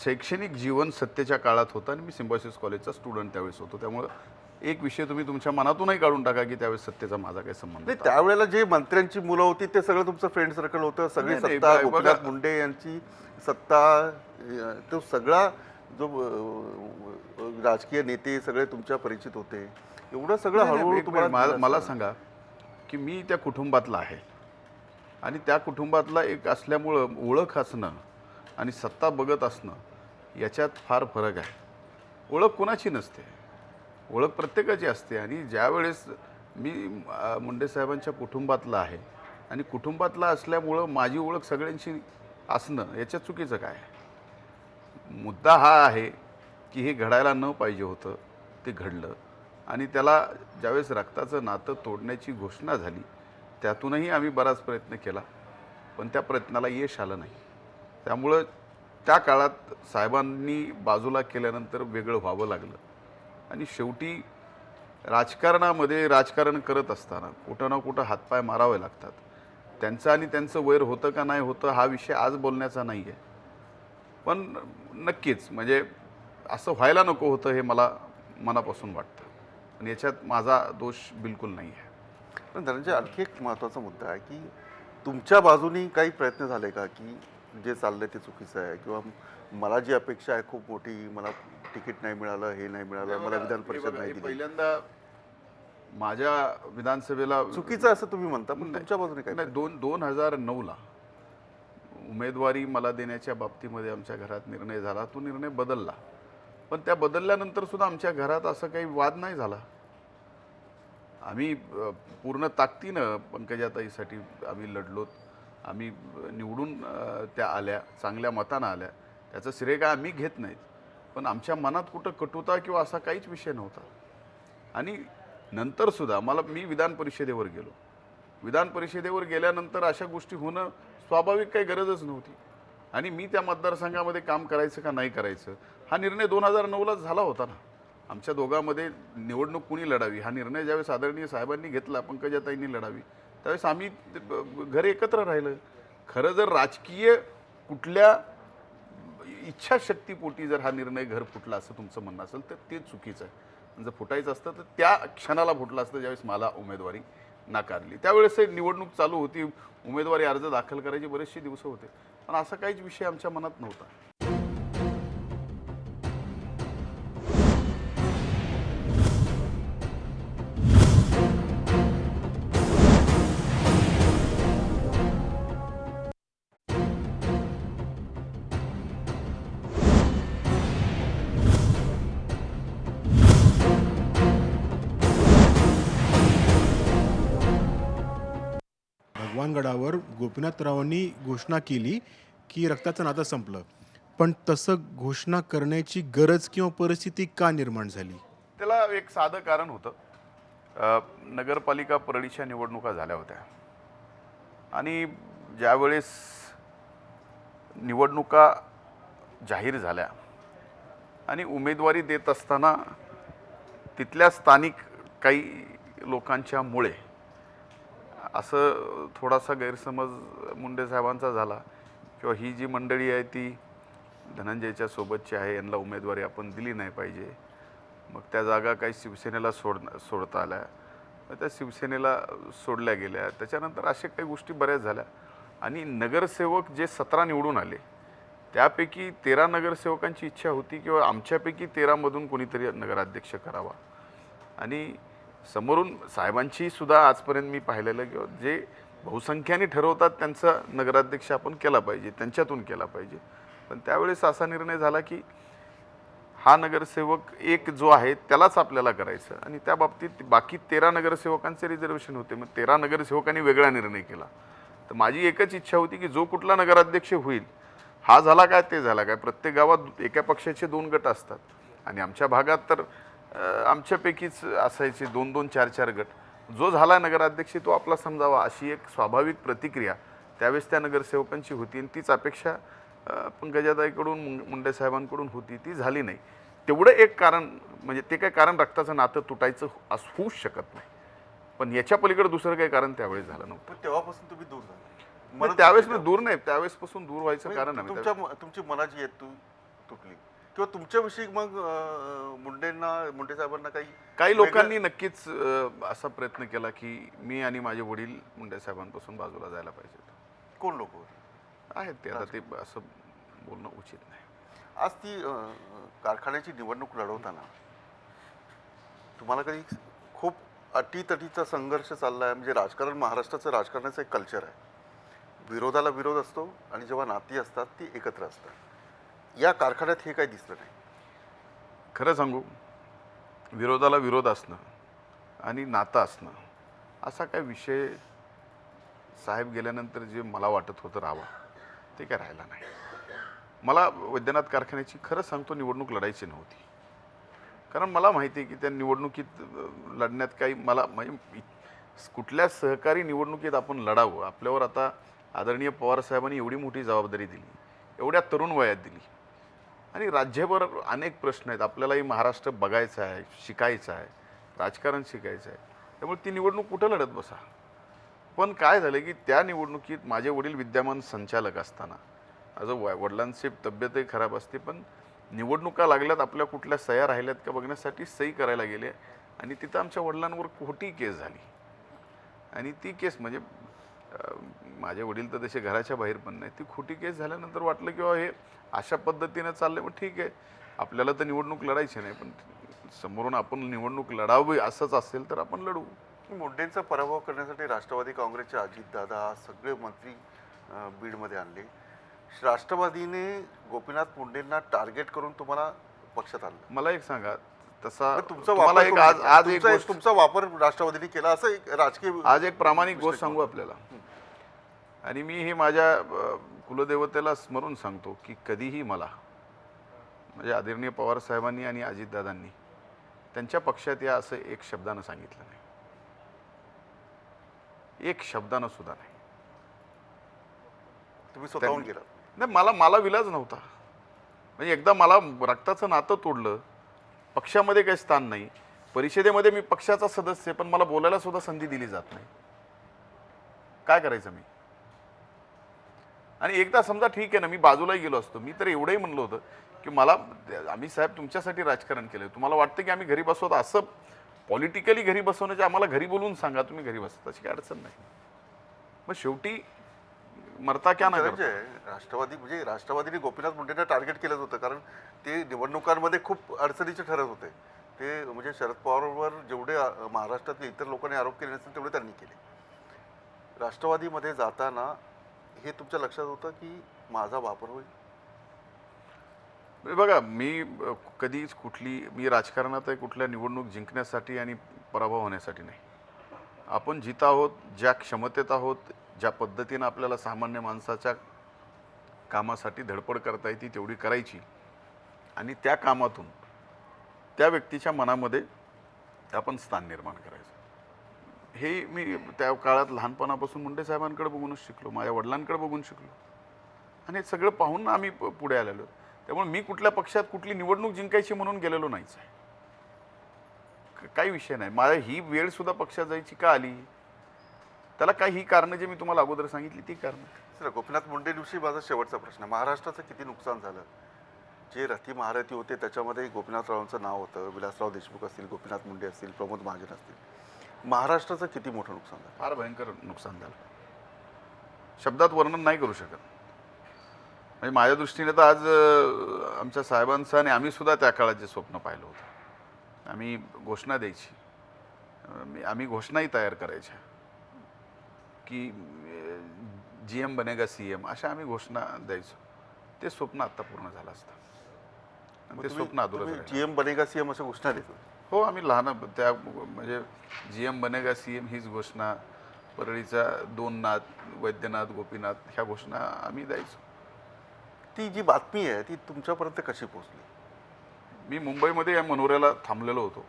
शैक्षणिक जीवन सत्तेच्या काळात होतं आणि मी सिम्बायोसिस कॉलेजचा स्टुडंट त्यावेळेस होतो. त्यामुळं एक विषय तुम्ही तुमच्या मनातूनही काढून टाका की त्यावेळेस सत्तेचा माझा काही संबंध नाही, होता. त्यावेळेला जे मंत्र्यांची मुलं होती ते सगळं तुमचं फ्रेंड सर्कल होतं. सगळी नाही, नाही, सत्ता बघा- गोपीनाथ मुंडे यांची सत्ता, तो सगळा जो राजकीय नेते सगळे तुमच्या परिचित होते. एवढं सगळं नाही, नाही, हळूहळू एक तुम्हाला मिनिट, मला दिलं सांगा की मी त्या कुटुंबातला आहे आणि त्या कुटुंबातला एक असल्यामुळं ओळख असणं आणि सत्ता बघत असणं याच्यात फार फरक आहे. ओळख कोणाची नसते, ओळख प्रत्येकाची असते. आणि ज्यावेळेस मी मुंडे साहेबांच्या कुटुंबातला आहे आणि कुटुंबातला असल्यामुळं माझी ओळख सगळ्यांशी असणं याच्यात चुकीचं काय? मुद्दा हा आहे की हे घडायला न पाहिजे होतं, ते घडलं. आणि त्याला ज्यावेळेस रक्ताचं नातं तोडण्याची घोषणा झाली त्यातूनही आम्ही बराच प्रयत्न केला, पण त्या प्रयत्नाला यश आलं नाही. त्यामुळं त्या काळात साहेबांनी बाजूला केल्यानंतर वेगळं व्हावं लागलं. आणि शेवटी राजकारणामध्ये राजकारण करत असताना कुठं ना कुठं हातपाय मारावे लागतात. त्यांचं आणि त्यांचं वैर होतं का नाही होतं हा विषय आज बोलण्याचा नाही आहे, पण नक्कीच म्हणजे असं व्हायला नको होतं हे मला मनापासून वाटतं. आणि याच्यात माझा दोष बिलकुल नाही आहे. पण धनंजय, आणखी एक महत्त्वाचा मुद्दा आहे की तुमच्या बाजूनी काही प्रयत्न झाले का की जे चाललंय ते चुकीचं आहे, किंवा मला जी अपेक्षा आहे खूप मोठी, मला तिकीट नाही मिळालं, हे नाही मिळालं, मला विधान परिषद नाही दिली, पहिल्यांदा माझ्या विधानसभेला चुकीचं असं तुम्ही म्हणता, पण तुमच्या बाजूने काय? नाही, 2009ला उमेदवारी मला देण्याच्या बाबतीमध्ये आमच्या घरात निर्णय झाला. तो निर्णय बदलला, पण त्या बदलल्यानंतर सुद्धा आमच्या घरात असं काही वाद नाही झाला. आम्ही पूर्ण ताकदीनं पंकजाताईसाठी आम्ही लढलोत. आम्ही निवडून त्या आल्या, चांगल्या मतानं आल्या. त्याचं श्रेय काय आम्ही घेत नाहीत, पण आमच्या मनात कुठं कटुता किंवा असा काहीच विषय नव्हता. आणि नंतरसुद्धा मी विधान परिषदेवर गेलो. विधान परिषदेवर गेल्यानंतर अशा गोष्टी होणं स्वाभाविक काही गरजच नव्हती. आणि मी त्या मतदारसंघामध्ये काम करायचं का नाही करायचं हा निर्णय 2009लाच झाला होता ना. आमच्या दोघांमध्ये निवडणूक कुणी लढावी हा निर्णय ज्यावेळेस आदरणीय साहेबांनी घेतला, पंकजाताईंनी लढावी, त्यावेळेस आम्ही घर एकत्र राहिलं. खरं जर राजकीय कुठल्या इच्छाशक्तीपोटी जर हा निर्णय घर फुटला असं तुमचं म्हणणं असेल तर ते चुकीचं आहे. जर फुटायचं असतं तर त्या क्षणाला फुटलं असतं ज्यावेळेस मला उमेदवारी नाकारली. त्यावेळेस निवडणूक चालू होती, उमेदवारी अर्ज दाखल करायचे बरेचसे दिवस होते, पण असा काहीच विषय आमच्या मनात नव्हता. भगवानगडावर गोपीनाथरावांनी घोषणा केली की रक्ताचं नातं संपलं, पण तसं घोषणा करण्याची गरज किंवा परिस्थिती का निर्माण झाली? त्याला एक साधं कारण होतं. नगरपालिका परळीच्या निवडणुका झाल्या होत्या आणि ज्यावेळेस निवडणुका जाहीर झाल्या आणि उमेदवारी देत असताना तिथल्या स्थानिक काही लोकांच्यामुळे असं थोडासा गैरसमज मुंडे साहेबांचा झाला किंवा ही जी मंडळी आहे ती धनंजयच्या सोबतची आहे, यांना उमेदवारी आपण दिली नाही पाहिजे. मग त्या जागा काही शिवसेनेला सोडता आल्या, मग त्या शिवसेनेला सोडल्या गेल्या. त्याच्यानंतर अशा काही गोष्टी बऱ्याच झाल्या. आणि नगरसेवक जे 17 निवडून आले त्यापैकी 13 नगरसेवकांची इच्छा होती किंवा आमच्यापैकी 13मधून कोणीतरी नगराध्यक्ष करावा. आणि समोरून साहेबांची सुद्धा आजपर्यंत मी पाहिलेलं किंवा जे बहुसंख्याने ठरवतात त्यांचा नगराध्यक्ष आपण केला पाहिजे, त्यांच्यातून केला पाहिजे. पण त्यावेळेस असा निर्णय झाला की हा नगरसेवक एक जो आहे त्यालाच आपल्याला करायचं आणि त्या बाबतीत बाकी 13 नगरसेवकांचे रिझर्वेशन होते. मग 13 नगरसेवकांनी वेगळा निर्णय केला. तर माझी एकच इच्छा होती की जो कुठला नगराध्यक्ष होईल हा झाला काय ते झाला काय, प्रत्येक गावात एका पक्षाचे 2 गट असतात आणि आमच्या भागात तर आमच्यापैकीच असायचे 2-2, 4-4 गट. जो झाला नगराध्यक्ष तो आपला समजावा अशी एक स्वाभाविक प्रतिक्रिया त्यावेळेस त्या नगरसेवकांची होती आणि तीच अपेक्षा पंकजाताईकडून मुंडे साहेबांकडून होती, ती झाली नाही. तेवढं एक कारण म्हणजे ते काय कारण रक्ताचं नातं तुटायचं होऊच शकत नाही. पण याच्या पलीकडे दुसरं काही कारण त्यावेळेस झालं नव्हतं. पण तेव्हापासून तुम्ही दूर झाला. मग त्यावेळेस मी दूर नाही, त्यावेळेसपासून दूर व्हायचं कारण आहे. तुमची मनाची येत तुटली किंवा तुमच्याविषयी मग मुंडे साहेबांना काही लोकांनी नक्कीच असा प्रयत्न केला की मी आणि माझे वडील मुंडे साहेबांपासून बाजूला जायला पाहिजे. कोण लोक आहेत ते, आता ते असं बोलणं उचित नाही. आज ती कारखान्याची निवडणूक लढवताना तुम्हाला कधी खूप अटीतटीचा संघर्ष चालला आहे? म्हणजे राजकारण, महाराष्ट्राचं राजकारणाचं एक कल्चर आहे, विरोधाला विरोध असतो आणि जेव्हा नाती असतात ती एकत्र असतात. या कारखान्यात हे काही दिसलं नाही. खरं सांगू, विरोधाला विरोध असणं आणि नातं असणं असा काय विषय साहेब गेल्यानंतर जे मला वाटत होतं राहावा ते काय राहिला नाही. मला वैद्यनाथ कारखान्याची खरं सांगतो निवडणूक लढायची नव्हती. कारण मला माहिती आहे की त्या निवडणुकीत लढण्यात काही मला म्हणजे कुठल्या सहकारी निवडणुकीत आपण लढावं. आपल्यावर आता आदरणीय पवारसाहेबांनी एवढी मोठी जबाबदारी दिली, एवढ्या तरुण वयात दिली आणि राज्यभर अनेक प्रश्न आहेत. आपल्यालाही महाराष्ट्र बघायचं आहे, शिकायचं आहे, राजकारण शिकायचं आहे. त्यामुळे ती निवडणूक कुठं लढत बसा. पण काय झालं की त्या निवडणुकीत माझे वडील विद्यमान संचालक असताना माझं वडिलांची तब्येतही खराब असते, पण निवडणुका लागल्यात, आपल्या कुठल्या सह्या राहिल्यात का बघण्यासाठी सही करायला गेले आणि तिथं आमच्या वडिलांवर खोटी केस झाली. आणि ती केस म्हणजे माझे वडील तर तसे घराच्या बाहेर पण नाही. ती खोटी केस झाल्यानंतर वाटलं की हे अशा पद्धतीनं चाललं, मग ठीक आहे, आपल्याला तर निवडणूक लढायची नाही, पण समोरून आपण निवडणूक लढावी असंच असेल तर आपण लढू. मुंडेंचा पराभव करण्यासाठी राष्ट्रवादी काँग्रेसचे अजितदादा सगळे मंत्री बीडमध्ये आणले. राष्ट्रवादीने गोपीनाथ मुंडेंना टार्गेट करून तुम्हाला पक्षात आणलं. मला एक सांगा, तसा तुमचा तुम्हाला एक आज एक गोष्ट, तुमचा वापर राष्ट्रवादीने केला असं एक राजकीय आज एक प्रामाणिक गोष्ट सांगू आपल्याला. आणि मी हे माझ्या कुलदेवतेला स्मरून सांगतो की कधीही मला म्हणजे आदरणीय पवार साहेबांनी आणि अजितदादांनी त्यांच्या पक्षात या असं एक शब्दानं सांगितलं नाही, एक शब्दानं सुद्धा नाही. तुम्ही स्वतःहून गेला नाही, मला विलाज नव्हता. म्हणजे एकदा मला रक्ताचं नातं तोडलं, पक्षामध्ये काही स्थान नाही, परिषदेमध्ये मी पक्षाचा सदस्य पण मला बोलायला सुद्धा संधी दिली जात नाही. काय करायचं मी? आणि एकदा समजा ठीक आहे ना, मी बाजूलाही गेलो असतो, मी तर एवढंही म्हणलं होतं की मला आम्ही साहेब तुमच्यासाठी राजकारण केलं, तुम्हाला वाटतं की आम्ही घरी बसवतो, असं पॉलिटिकली घरी बसवण्याचे आम्हाला घरी बोलून सांगा तुम्ही घरी बसता, अशी काय अडचण नाही. मग शेवटी मरता क्या ना करता. राष्ट्रवादी म्हणजे राष्ट्रवादीने गोपीनाथ मुंडेंना टार्गेट केलं होतं, कारण ते निवडणुकांमध्ये खूप अडचणीचे ठरत होते. ते म्हणजे शरद पवारवर जेवढे महाराष्ट्रातले इतर लोकांनी आरोप केले नसतील तेवढे त्यांनी केले. राष्ट्रवादीमध्ये जाताना हे तुमच्या लक्षात होतं की माझा वापर होईल? बघा, मी कधीच मी राजकारणात आहे कुठल्या निवडणूक जिंकण्यासाठी आणि पराभव होण्यासाठी नाही. आपण जिथं आहोत, ज्या क्षमतेत आहोत, ज्या पद्धतीनं आपल्याला सामान्य माणसाच्या कामासाठी धडपड करता येते तेवढी करायची आणि त्या कामातून त्या व्यक्तीच्या मनामध्ये आपण स्थान निर्माण करायचं. हे मी त्या काळात लहानपणापासून मुंडे साहेबांकडे बघूनच शिकलो, माझ्या वडिलांकडे बघून शिकलो आणि हे सगळं पाहून आम्ही पुढे आलेलो. त्यामुळे मी कुठल्या पक्षात कुठली निवडणूक जिंकायची म्हणून गेलेलो नाहीच आहे. काही विषय नाही. मला ही वेळ सुद्धा पक्षात जायची का आली, त्याला काही कारणं जे मी तुम्हाला अगोदर सांगितली ती कारणं. सर, गोपीनाथ मुंडेंविषयी माझा शेवटचा प्रश्न, महाराष्ट्राचं किती नुकसान झालं? जे रथी महारथी होते त्याच्यामध्ये गोपीनाथरावांचं नाव होतं, विलासराव देशमुख असतील, गोपीनाथ मुंडे असतील, प्रमोद महाजन असतील. महाराष्ट्राचं किती मोठं नुकसान झालं? फार भयंकर नुकसान झालं. शब्दात वर्णन नाही करू शकत. म्हणजे माझ्या दृष्टीने तर आज आमच्या साहेबांचं आणि आम्ही सुद्धा त्या काळात जे स्वप्न पाहिलं होतं, आम्ही घोषणा द्यायची, आम्ही घोषणाही तयार करायच्या की GM बनेगा CM, अशा आम्ही घोषणा द्यायचो. ते स्वप्न आता पूर्ण झालं असतं आणि ते स्वप्न अधुरंच राहिलं. GM बनेगा CM अशा घोषणा देतो. हो, आम्ही लहान त्या म्हणजे GM बनेगा CM हीच घोषणा, परळीचा 2 नाथ, वैद्यनाथ, गोपीनाथ, ह्या घोषणा आम्ही द्यायचो. ती जी बातमी आहे ती तुमच्यापर्यंत कशी पोहोचली? मी मुंबईमध्ये या मनोऱ्याला थांबलेलो होतो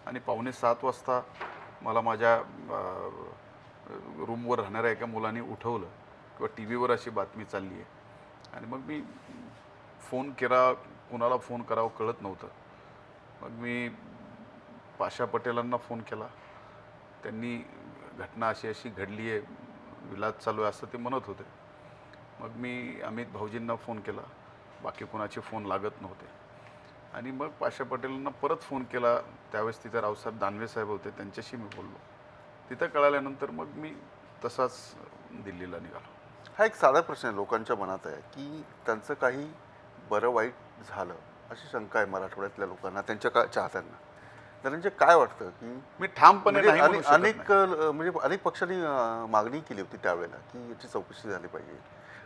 आणि 6:45 वाजता मला माझ्या रूमवर राहणाऱ्या एका मुलाने उठवलं किंवा TV वर अशी बातमी चालली आहे आणि मग मी फोन केला, कुणाला फोन करावं कळत नव्हतं. मग मी पाशा पटेलांना फोन केला. त्यांनी घटना अशी अशी घडली आहे, विलास चालू आहे असं ते म्हणत होते. मग मी अमित भाऊजींना फोन केला, बाकी कोणाचे फोन लागत नव्हते आणि मग पाशा पटेलांना परत फोन केला. त्यावेळेस तिथे रावसाहेब दानवे साहेब होते, त्यांच्याशी मी बोललो. तिथं कळाल्यानंतर मग मी तसाच दिल्लीला निघालो. हा एक साधा प्रश्न आहे लोकांच्या मनात आहे की त्यांचं काही बरं वाईट झालं अशी शंका आहे मराठवाड्यातल्या लोकांना, त्यांच्या चाहत्यांना. धनंजय, काय वाटतं की मी ठामपणे म्हणजे नाही म्हणू शकत अनेक नाही. म्हणजे अनेक पक्षांनी मागणी केली होती त्यावेळेला की याची चौकशी झाली पाहिजे.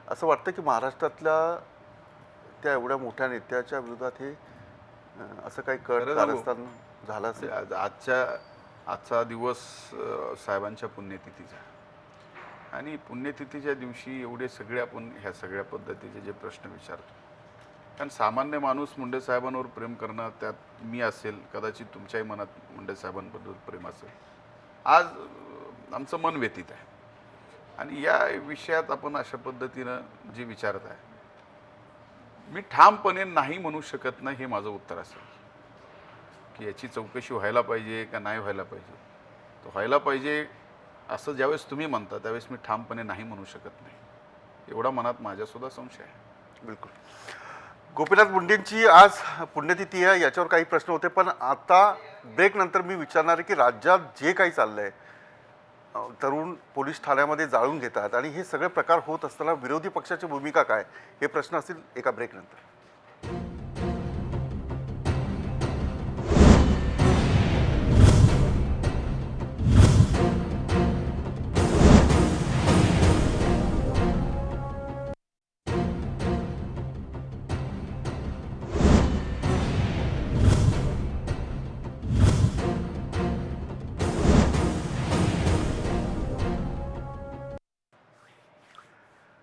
असं वाटतं की महाराष्ट्रातल्या त्या एवढ्या मोठ्या नेत्याच्या विरोधात हे असं काही खरं सांगू? कारस्थान झालं असेल? आजचा दिवस साहेबांच्या पुण्यतिथीचा आणि पुण्यतिथीच्या दिवशी एवढे सगळे आपण ह्या सगळ्या पद्धतीचे जे प्रश्न विचारतो, कारण सामान्य माणूस मुंडे साहेबांवर प्रेम करणं, त्यात मी असेल, कदाचित तुमच्याही मनात मुंडे साहेबांबद्दल प्रेम असेल. आज आमचं मन व्यतीत आहे आणि या विषयात आपण अशा पद्धतीनं जे विचारत आहे, मी ठामपणे नाही म्हणू शकत नाही, हे माझं उत्तर असेल की याची चौकशी व्हायला पाहिजे का नाही व्हायला पाहिजे. तो व्हायला पाहिजे असं ज्यावेळेस तुम्ही म्हणता त्यावेळेस मी ठामपणे नाही म्हणू शकत नाही, एवढा मनात माझ्यासुद्धा संशय आहे. बिलकुल. गोपीनाथ मुंडेंची आज पुण्यतिथी आहे, याच्यावर काही प्रश्न होते, पण आता ब्रेक नंतर मी विचारणार आहे की राज्यात जे काही चाललंय, तरुण पोलीस ठाण्यामध्ये जाळून घेतात आणि हे सगळे प्रकार होत असताना विरोधी पक्षाची भूमिका काय, हे प्रश्न असतील एका ब्रेक नंतर.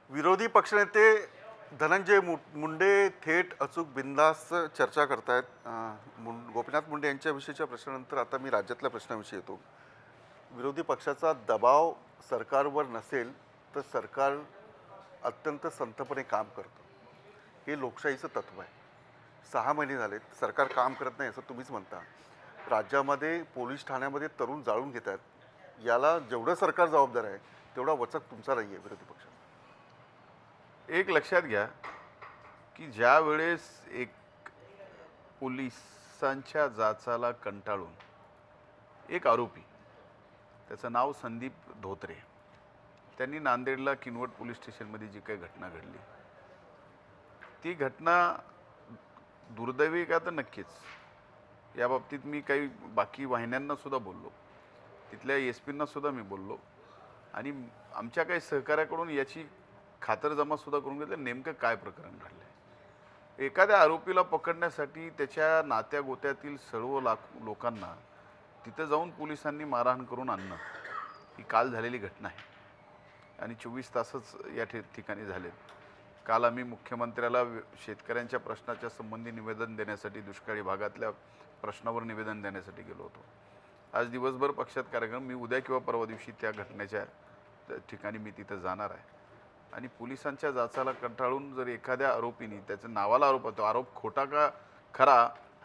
विरोधी पक्षनेते धनंजय मुंडे थेट अचूक बिनधास्त चर्चा करतायत. गोपीनाथ मुंडे यांच्याविषयीच्या प्रश्नानंतर आता मी राज्यातल्या प्रश्नाविषयी येतो. विरोधी पक्षाचा दबाव सरकारवर नसेल तर सरकार अत्यंत संथपणे काम करतं, हे लोकशाहीचं तत्त्व आहे. 6 महिने झालेत सरकार काम करत नाही असं तुम्हीच म्हणता. राज्यामध्ये पोलीस ठाण्यामध्ये तरुण जाळून घेत आहेत, याला जेवढं सरकार जबाबदार आहे तेवढा वचक तुमचा नाही आहे विरोधी पक्षाचा. एक लक्षात घ्या की ज्या वेळेस एक पोलिसांच्या जाचाला कंटाळून एक आरोपी, त्याचं नाव संदीप धोत्रे, त्यांनी नांदेडला किनवट पोलीस स्टेशनमध्ये जी काही घटना घडली, ती घटना दुर्दैवी का तर नक्कीच. या बाबतीत मी काही बाकी वाहिन्यांना सुद्धा बोललो, तिथल्या SP सुद्धा मी बोललो आणि आमच्या काही सहकार्याकडून याची खातरजमासुद्धा करून घेतलं नेमकं काय प्रकरण घडलं. एखाद्या आरोपीला पकडण्यासाठी त्याच्या नात्या गोत्यातील सर्व लोकांना तिथं जाऊन पोलिसांनी मारहाण करून आणणं ही काल झालेली घटना आहे आणि 24 तासच या ठिकाणी झालेत. काल आम्ही मुख्यमंत्र्याला शेतकऱ्यांच्या प्रश्नाच्या संबंधी निवेदन देण्यासाठी, दुष्काळी भागातल्या प्रश्नावर निवेदन देण्यासाठी गेलो होतो. आज दिवसभर पक्षात कार्यक्रम, मी उद्या किंवा परवा दिवशी त्या घटनेच्या ठिकाणी मी तिथं जाणार आहे आणि पोलिसांच्या जाचाला कंटाळून जर एखाद्या आरोपीने, त्याच्या नावाला आरोप होतो, आरोप खोटा का खरा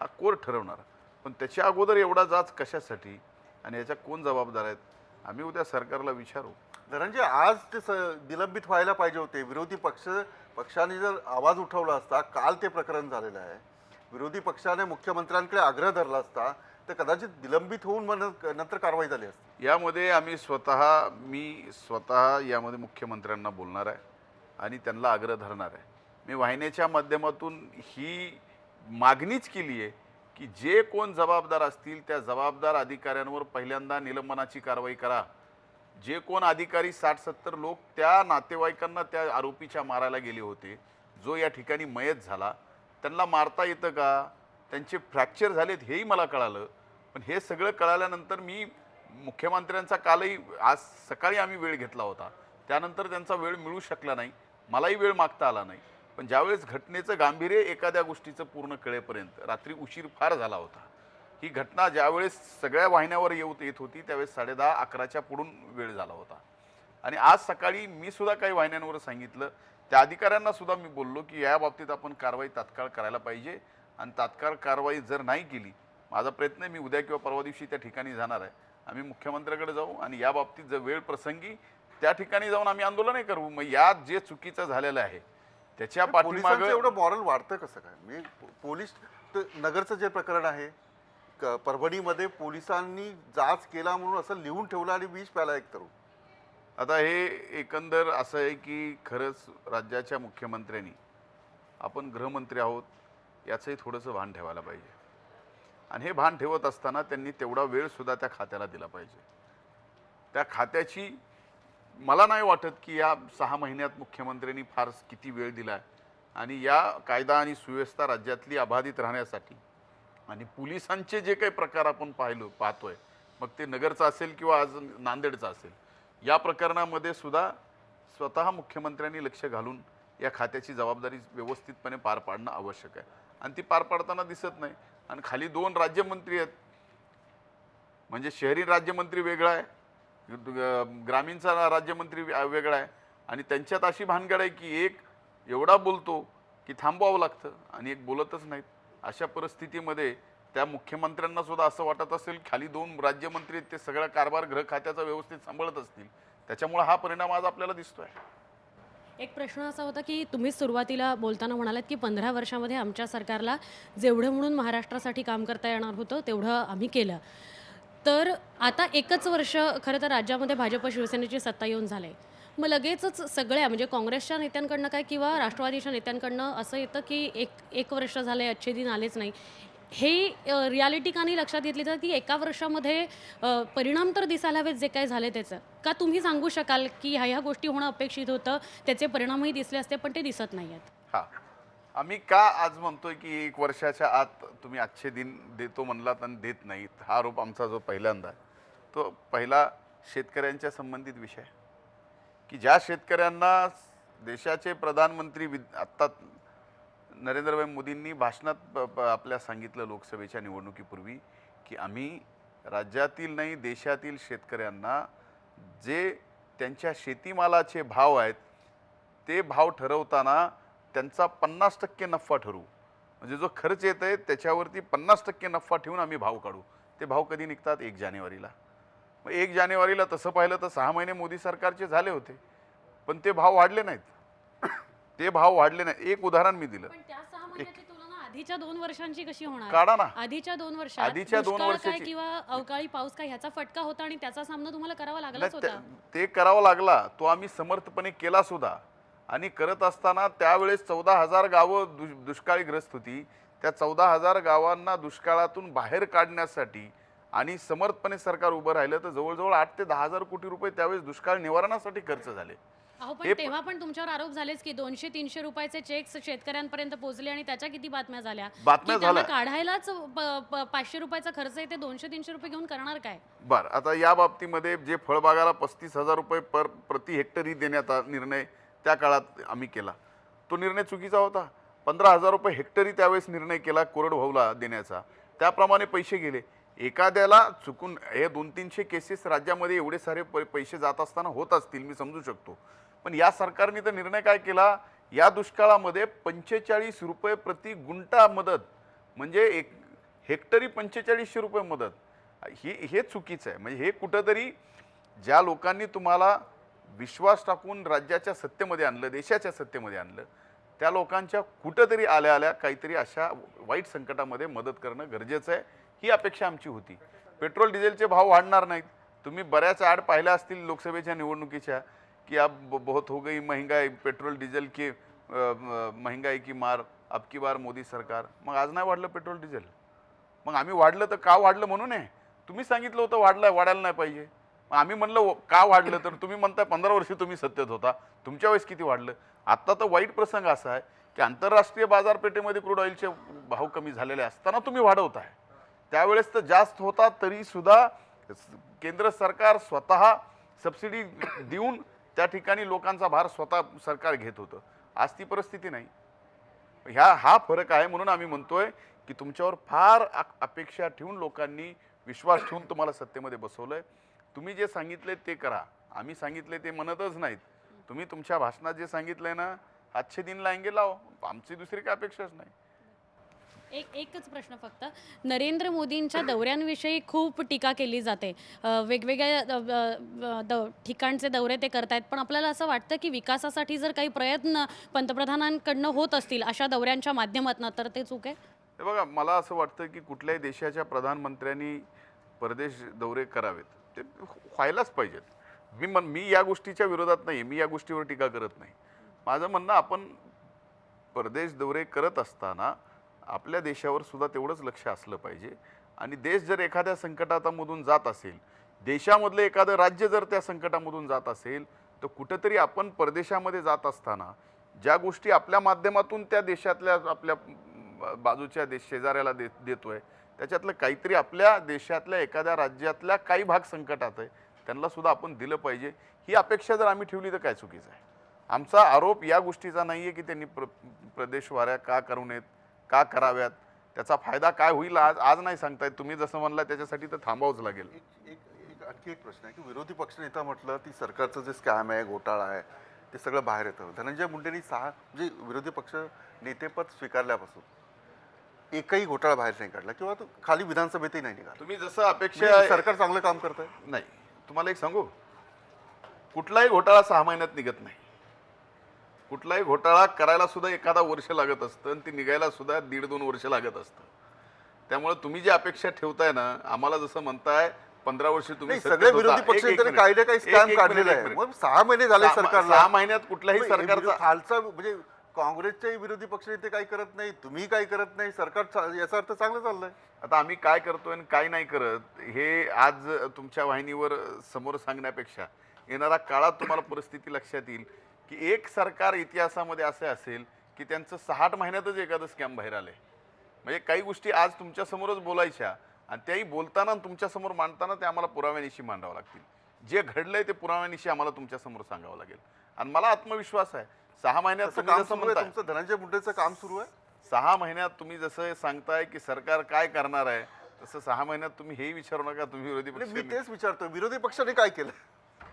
हा कोर्ट ठरवणार, पण त्याच्या अगोदर एवढा जाच कशासाठी आणि याच्या कोण जबाबदार आहेत, आम्ही उद्या सरकारला विचारू. धनंजय, आज ते निलंबित व्हायला पाहिजे होते. विरोधी पक्षाने जर आवाज उठवला असता, काल ते प्रकरण झालेलं आहे, विरोधी पक्षाने मुख्यमंत्र्यांकडे आग्रह धरला असता तर कदाचित निलंबित होऊन नंतर कारवाई झाली असती. यामध्ये मी स्वतः यामध्ये मुख्यमंत्र्यांना बोलणार आहे आणि त्यांना आग्रह धरणार आहे. मी वाहिनीच्या माध्यमातून ही मागणीच केली आहे की जे कोण जबाबदार असतील त्या जबाबदार अधिकाऱ्यांवर पहिल्यांदा निलंबनाची कारवाई करा. जे कोण अधिकारी 60-70 लोक त्या नातेवाईकांना त्या आरोपीच्या मारायला गेले होते, जो या ठिकाणी मयत झाला, त्यांना मारता येतं का, त्यांचे फ्रॅक्चर झालेत हेही मला कळालं. पण हे सगळं कळाल्यानंतर मी मुख्यमंत्र्यांचा कालही आज सकाळी आम्ही वेळ घेतला होता, त्यानंतर त्यांचा वेळ मिळू शकला नाही, मलाही वेळ मागता आला नाही. पण ज्यावेळेस घटनेचं गांभीर्य एखाद्या गोष्टीचं पूर्ण कळेपर्यंत रात्री उशीर फार झाला होता. ही घटना ज्यावेळेस सगळ्या वाहिन्यावर येत होती त्यावेळेस 10:30-11च्या पुढून वेळ झाला होता. आणि आज सकाळी मी सुद्धा काही वाहिन्यांवर सांगितलं, त्या अधिकाऱ्यांना सुद्धा मी बोललो की या बाबतीत आपण कारवाई तात्काळ करायला पाहिजे. आणि तात्काळ कारवाई जर नाही केली, माझा प्रयत्न आहे, मी उद्या किंवा परवा दिवशी त्या ठिकाणी जाणार आहे, आम्ही मुख्यमंत्र्याकडे जाऊ आणि या बाबतीत जर वेळ प्रसंगी त्या ठिकाणी जाऊन आम्ही आंदोलनही करू. मग यात जे चुकीचं झालेलं आहे त्याच्या पोलिसांचं पाठीमागं एवढं मॉरल वाढतं कसं काय? मी पोलीस नगरचं जे प्रकरण आहे, परभणीमध्ये पोलिसांनी जाच केला म्हणून असं लिहून ठेवलं आणि विष प्याला एक तरुण. आता हे एकंदर असं आहे की खरंच राज्याच्या मुख्यमंत्र्यांनी, आपण गृहमंत्री आहोत याचंही थोडंसं भान ठेवायला पाहिजे. आणि हे भान ठेवत असताना त्यांनी तेवढा वेळसुद्धा त्या खात्याला दिला पाहिजे. त्या खात्याची मला नाही वाटत की या 6 महिन्यात मुख्यमंत्र्यांनी फार किती वेळ दिला आहे. आणि या कायदा आणि सुव्यवस्था राज्यातली अबाधित राहण्यासाठी आणि पोलिसांचे जे काही प्रकार आपण पाहतोय, मग ते नगरचं असेल किंवा आज नांदेडचं असेल, या प्रकरणामध्ये सुद्धा स्वतः मुख्यमंत्र्यांनी लक्ष घालून या खात्याची जबाबदारी व्यवस्थितपणे पार पाडणं आवश्यक आहे. आणि ती पार पाडताना दिसत नाही. आणि खाली 2 राज्यमंत्री आहेत, म्हणजे शहरी राज्यमंत्री वेगळा आहे, ग्रामीणचा राज्यमंत्री वेगळा आहे. आणि त्यांच्यात अशी भानगड आहे की एक एवढा बोलतो की थांबवावं लागतं आणि एक बोलतच नाहीत. अशा परिस्थितीमध्ये त्या मुख्यमंत्र्यांना सुद्धा असं वाटत असेल खाली 2 राज्यमंत्री आहेत, ते सगळा कारभार गृह खात्याचा व्यवस्थित सांभाळत असतील, त्याच्यामुळे हा परिणाम आज आपल्याला दिसतोय. एक प्रश्न असा होता की तुम्ही सुरुवातीला बोलताना म्हणालात की 15 वर्षामध्ये आमच्या सरकारला जेवढं म्हणून महाराष्ट्रासाठी काम करता येणार होतं तेवढं आम्ही केलं. तर आता एकच वर्ष खरं तर राज्यामध्ये भाजप शिवसेनेची सत्ता येऊन झाले, मग लगेचच सगळ्या म्हणजे काँग्रेसच्या नेत्यांकडनं काय किंवा राष्ट्रवादीच्या नेत्यांकडनं असं येतं की एक वर्ष झाले, अच्छे दिन आलेच नाही. हे रियालिटी का नाही लक्षात घेतली तर की एका वर्षामध्ये परिणाम तर दिसायला हवेत जे काय झाले त्याचं. का तुम्ही सांगू शकाल की ह्या गोष्टी होणं अपेक्षित होतं, त्याचे परिणामही दिसले असते पण ते दिसत नाही आहेत? हां, आम्ही का आज म्हणतोय की 1 वर्षाच्या आत तुम्ही अच्छे दिन देतो म्हणलात आणि देत नाहीत, हा आरोप आमचा जो पहिल्यांदा आहे, तो पहिला शेतकऱ्यांच्या संबंधित विषय, की ज्या शेतकऱ्यांना देशाचे प्रधानमंत्री आत्ता नरेंद्रभाई मोदींनी भाषणात आपल्या सांगितलं लोकसभेच्या निवडणुकीपूर्वी की आम्ही राज्यातील नाही देशातील शेतकऱ्यांना जे त्यांच्या शेतीमालाचे भाव आहेत ते भाव ठरवताना त्यांचा 50% नफा ठरवू, म्हणजे जो खर्च येत आहे त्याच्यावरती 50% नफा ठेवून आम्ही भाव काढू. ते भाव कधी निघतात? 1 जानेवारीला. मग 1 जानेवारीला तसं पाहिलं तर 6 महिने मोदी सरकारचे झाले होते, पण ते भाव वाढले नाहीत. ते भाव वाढले नाही. एक उदाहरण मी दिलं. पण त्या 6 महिन्याची तुलना आधीच्या 2 वर्षांची कशी होणार? काढा ना. आधीच्या 2 वर्षात आधीच्या 2 दुष्काळ काय वर्षाची किंवा अवकाळी पाऊस काय ह्याचा फटका होता आणि त्याचा सामना तुम्हाला करावा लागलाच नाही, होता. ते करावा लागला, तो आम्ही समर्थपणे केला सुद्धा. आणि करत असताना त्यावेळेस 14,000 गावं दुष्काळीग्रस्त होती. त्या 14,000 गावांना दुष्काळातून बाहेर काढण्यासाठी आणि समर्थपणे सरकार उभं राहिलं तर जवळजवळ 8 ते 10,000 कोटी रुपये त्यावेळेस दुष्काळ निवारणासाठी खर्च झाले. अहो पण तेव्हा पण तुमच्यावर आरोप झालेच की 200-300 रुपयाचे चेक्स शेतकऱ्यांपर्यंत पोहोचले आणि त्याच्या किती बातम्या झाल्या? बातम्या की त्यांना झाल्या. काढायलाच 500 रुपयाचा खर्च आहे, ते 200-300 रुपये घेऊन करणार काय? बरं, आता या बाबतीमध्ये जे फळबागाला 35,000 रुपये प्रति हेक्टरी देण्याचा निर्णय त्या काळात आम्ही केला, तो निर्णय चुकीचा होता. 15,000 रुपये हेक्टरी त्यावेळेस निर्णय केला कोरडवाहूला देण्याचा, त्याप्रमाणे पैसे गेले. एखाद्याला चुकून हे 200-300 केसेस राज्यामध्ये एवढे सारे पैसे जात असताना होत असतील, मी समजू शकतो. पण या सरकारने तर निर्णय काय केला, या दुष्काळामध्ये 45 रुपये प्रति गुंठा मदत, म्हणजे एक हेक्टरी 4500 रुपये मदत. हे चुकीचं आहे. म्हणजे हे कुठंतरी ज्या लोकांनी तुम्हाला विश्वास टाकून राज्याच्या सत्तेमध्ये आणलं, देशाच्या सत्तेमध्ये आणलं, त्या लोकांच्या कुठंतरी आल्या काहीतरी अशा वाईट संकटामध्ये मदत करणं गरजेचं आहे, ही अपेक्षा आमची होती. पेट्रोल डिझेलचे भाव वाढणार नाहीत, तुम्ही बऱ्याच ॲड पाहिल्या असतील लोकसभेच्या निवडणुकीच्या की अब बहुत हो गई महंगाई, पेट्रोल डिझेल की महंगाई की मार, अब की बार मोदी सरकार. मग आज नाही वाढलं पेट्रोल डिझेल? मग आम्ही वाढलं तर का वाढलं म्हणून आहे? तुम्ही सांगितलं होतं वाढायला नाही पाहिजे. मग आम्ही म्हणलं का वाढलं, तर तुम्ही म्हणताय 15 वर्षी तुम्ही सत्तेत होता, तुमच्या वेळेस किती वाढलं. आत्ता तर वाईट प्रसंग असा आहे की आंतरराष्ट्रीय बाजारपेठेमध्ये क्रूड ऑइलचे भाव कमी झालेले असताना तुम्ही वाढवताय. त्यावेळेस तर जास्त होता तरी सुद्धा केंद्र सरकार स्वतः सबसिडी देऊन त्या ठिकाणी लोकांचा भार स्वतः सरकार घेत होतं. आज ती परिस्थिती नाही. हा फरक आहे. म्हणून आम्ही म्हणतोय की तुमच्यावर फार अपेक्षा ठेवून लोकांनी विश्वास ठेवून तुम्हाला सत्तेमध्ये बसवलंय. तुम्ही जे सांगितले ते करा. आम्ही सांगितले ते म्हणतच नाहीत. तुम्ही तुमच्या भाषणात जे सांगितलंय ना, अच्छे दिन लाएंगे लाव, आमची दुसरी काय अपेक्षाच नाही. एकच प्रश्न फक्त, नरेंद्र मोदींच्या दौऱ्यांविषयी खूप टीका केली जाते. वेगवेगळ्या ठिकाणचे दौरे ते करतायत, पण आपल्याला असं वाटतं की विकासासाठी जर काही प्रयत्न पंतप्रधानांकडनं होत असतील अशा दौऱ्यांच्या माध्यमातून, तर ते चूक आहे? हे बघा, मला असं वाटतं की कुठल्याही देशाच्या प्रधानमंत्र्यांनी परदेश दौरे करावेत, ते व्हायलाच पाहिजेत. मी या गोष्टीच्या विरोधात नाही, मी या गोष्टीवर टीका करत नाही. माझं म्हणणं, आपण परदेश दौरे करत असताना आपल्या देशावर सुद्धा तेवढंच लक्ष असलं पाहिजे. आणि देश जर एखाद्या संकटामधून जात असेल, देशामधलं एखादं राज्य जर त्या संकटामधून जात असेल, तर कुठंतरी आपण परदेशामध्ये जात असताना ज्या गोष्टी आपल्या माध्यमातून त्या देशातल्या आपल्या बाजूच्या शेजाऱ्याला देतोय, त्याच्यातलं काहीतरी आपल्या देशातल्या एखाद्या राज्यातल्या काही भाग संकटात आहे, त्यांना सुद्धा आपण दिलं पाहिजे. ही अपेक्षा जर आम्ही ठेवली तर काय चुकीचं आहे? आमचा आरोप या गोष्टीचा नाही आहे की त्यांनी प्रदेशवाऱ्या का करू नयेत, का कराव्यात, त्याचा फायदा काय होईल आज नाही सांगतायत. तुम्ही जसं म्हणला त्याच्यासाठी तर थांबावंच लागेल. आणखी एक प्रश्न आहे की विरोधी पक्षनेता म्हटलं ती सरकारचं जे स्कॅम आहे, घोटाळा आहे, ते सगळं बाहेर येतं. धनंजय मुंडेंनी म्हणजे विरोधी पक्ष नेतेपद स्वीकारल्यापासून एकही घोटाळा बाहेर नाही काढला किंवा तो खाली विधानसभेतही नाही निघाला. तुम्ही जसं अपेक्षा सरकार चांगलं काम करत आहे. नाही, तुम्हाला एक सांगू, कुठलाही घोटाळा 6 महिन्यात निघत नाही. कुठलाही घोटाळा करायला सुद्धा एखादा वर्ष लागत असतं आणि ती निघायला सुद्धा 1.5-2 वर्ष लागत असतं. त्यामुळे तुम्ही जी अपेक्षा ठेवताय ना, आम्हाला जसं म्हणताय 15 वर्ष तुम्ही सगळे विरोधी पक्ष काही ना काही स्कॅम काढलेला आहे. मग 6 महिने झाले सरकारला. 6 महिन्यात कुठल्याही सरकारचा खालचा म्हणजे काँग्रेसच्याही विरोधी पक्षनेते काही करत नाही, तुम्ही काही करत नाही, सरकार याचा अर्थ चांगलं चाललंय. आता आम्ही काय करतोय आणि काय नाही करत हे आज तुमच्या वाहिनीवर समोर सांगण्यापेक्षा येणारा काळात तुम्हाला परिस्थिती लक्षात येईल की एक सरकार इतिहासामध्ये असे असेल की त्यांचं 6 महिन्यातच एखादं स्कॅम बाहेर आलंय. म्हणजे काही गोष्टी आज तुमच्यासमोरच बोलायच्या आणि त्याही बोलताना तुमच्यासमोर मांडताना ते आम्हाला पुराव्यानिशी मांडावं लागतील. जे घडलंय ते पुराव्यानिशी आम्हाला तुमच्यासमोर सांगावं लागेल. आणि मला आत्मविश्वास आहे 6 महिन्यात तुम्ही जसं म्हणताय, तुमचं धनंजय मुंडेचं काम सुरू आहे. 6 महिन्यात तुम्ही जसं सांगताय की सरकार काय करणार आहे, तसं 6 महिन्यात तुम्ही हेही विचारू नका. तुम्ही विरोधी पक्ष, मी तेच विचारतोय, विरोधी पक्षाने काय केलं?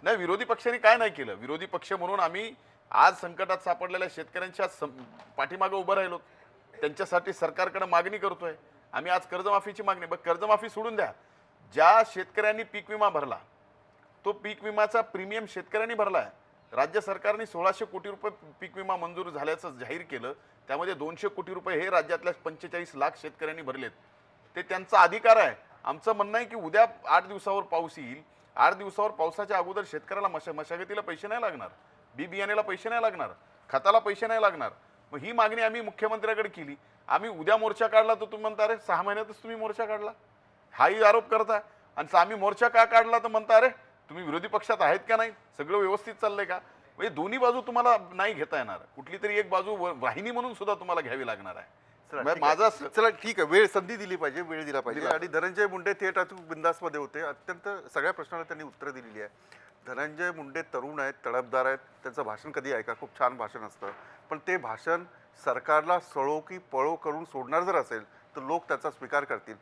नाही, विरोधी पक्षाने काय नाही केलं. विरोधी पक्ष म्हणून आम्ही आज संकटात सापडलेल्या शेतकऱ्यांच्या पाठीमागं उभं राहिलो. त्यांच्यासाठी सरकारकडे मागणी करतोय आम्ही. आज कर्जमाफीची मागणी, बघ कर्जमाफी सोडून द्या, ज्या शेतकऱ्यांनी पीक विमा भरला तो पीक विमाचा प्रीमियम शेतकऱ्यांनी भरला आहे. राज्य सरकारने 1600 कोटी रुपये पीक विमा मंजूर झाल्याचं जाहीर केलं. त्यामध्ये 200 कोटी रुपये हे राज्यातल्या 45 लाख शेतकऱ्यांनी भरलेत. ते त्यांचा अधिकार आहे. आमचं म्हणणं आहे की उद्या 8 दिवसावर पाऊस येईल, 8 दिवसावर पावसाच्या अगोदर शेतकऱ्याला मशागतीला पैसे नाही लागणार, बी बियाण्याला पैसे नाही लागणार, खताला पैसे नाही लागणार. मग ही मागणी आम्ही मुख्यमंत्र्याकडे केली. आम्ही उद्या मोर्चा काढला तर तुम्ही म्हणता अरे 6 महिन्यातच तुम्ही मोर्चा काढला, हाही आरोप करता. आणि आम्ही मोर्चा का काढला तर म्हणता अरे तुम्ही विरोधी पक्षात आहेत का नाही, सगळं व्यवस्थित चाललंय का. म्हणजे दोन्ही बाजू तुम्हाला नाही घेता येणार. कुठली तरी एक बाजू वाहिनी म्हणून सुद्धा तुम्हाला घ्यावी लागणार आहे. माझा चला ठीक आहे, वेळ संधी दिली पाहिजे, वेळ दिला पाहिजे. आणि धनंजय मुंडे थेट अचूक बिंदासमध्ये होते. अत्यंत सगळ्या प्रश्नाला त्यांनी उत्तरं दिलेली आहे. धनंजय मुंडे तरुण आहेत, तडफदार आहेत. त्यांचं भाषण कधी ऐका, खूप छान भाषण असतं. पण ते भाषण सरकारला सळो की पळो करून सोडणार जर असेल तर लोक त्याचा स्वीकार करतील.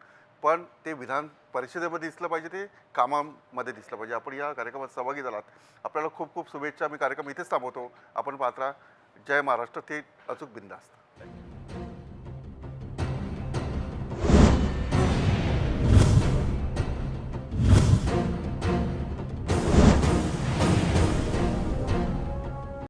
पण ते विधान परिषदेमध्ये दिसलं पाहिजे, ते कामामध्ये दिसलं पाहिजे. आपण या कार्यक्रमात सहभागी झालात, आपल्याला खूप खूप शुभेच्छा. मी कार्यक्रम इथेच थांबवतो. आपण पाहता जय महाराष्ट्र, थेट अचूक बिंदास्त.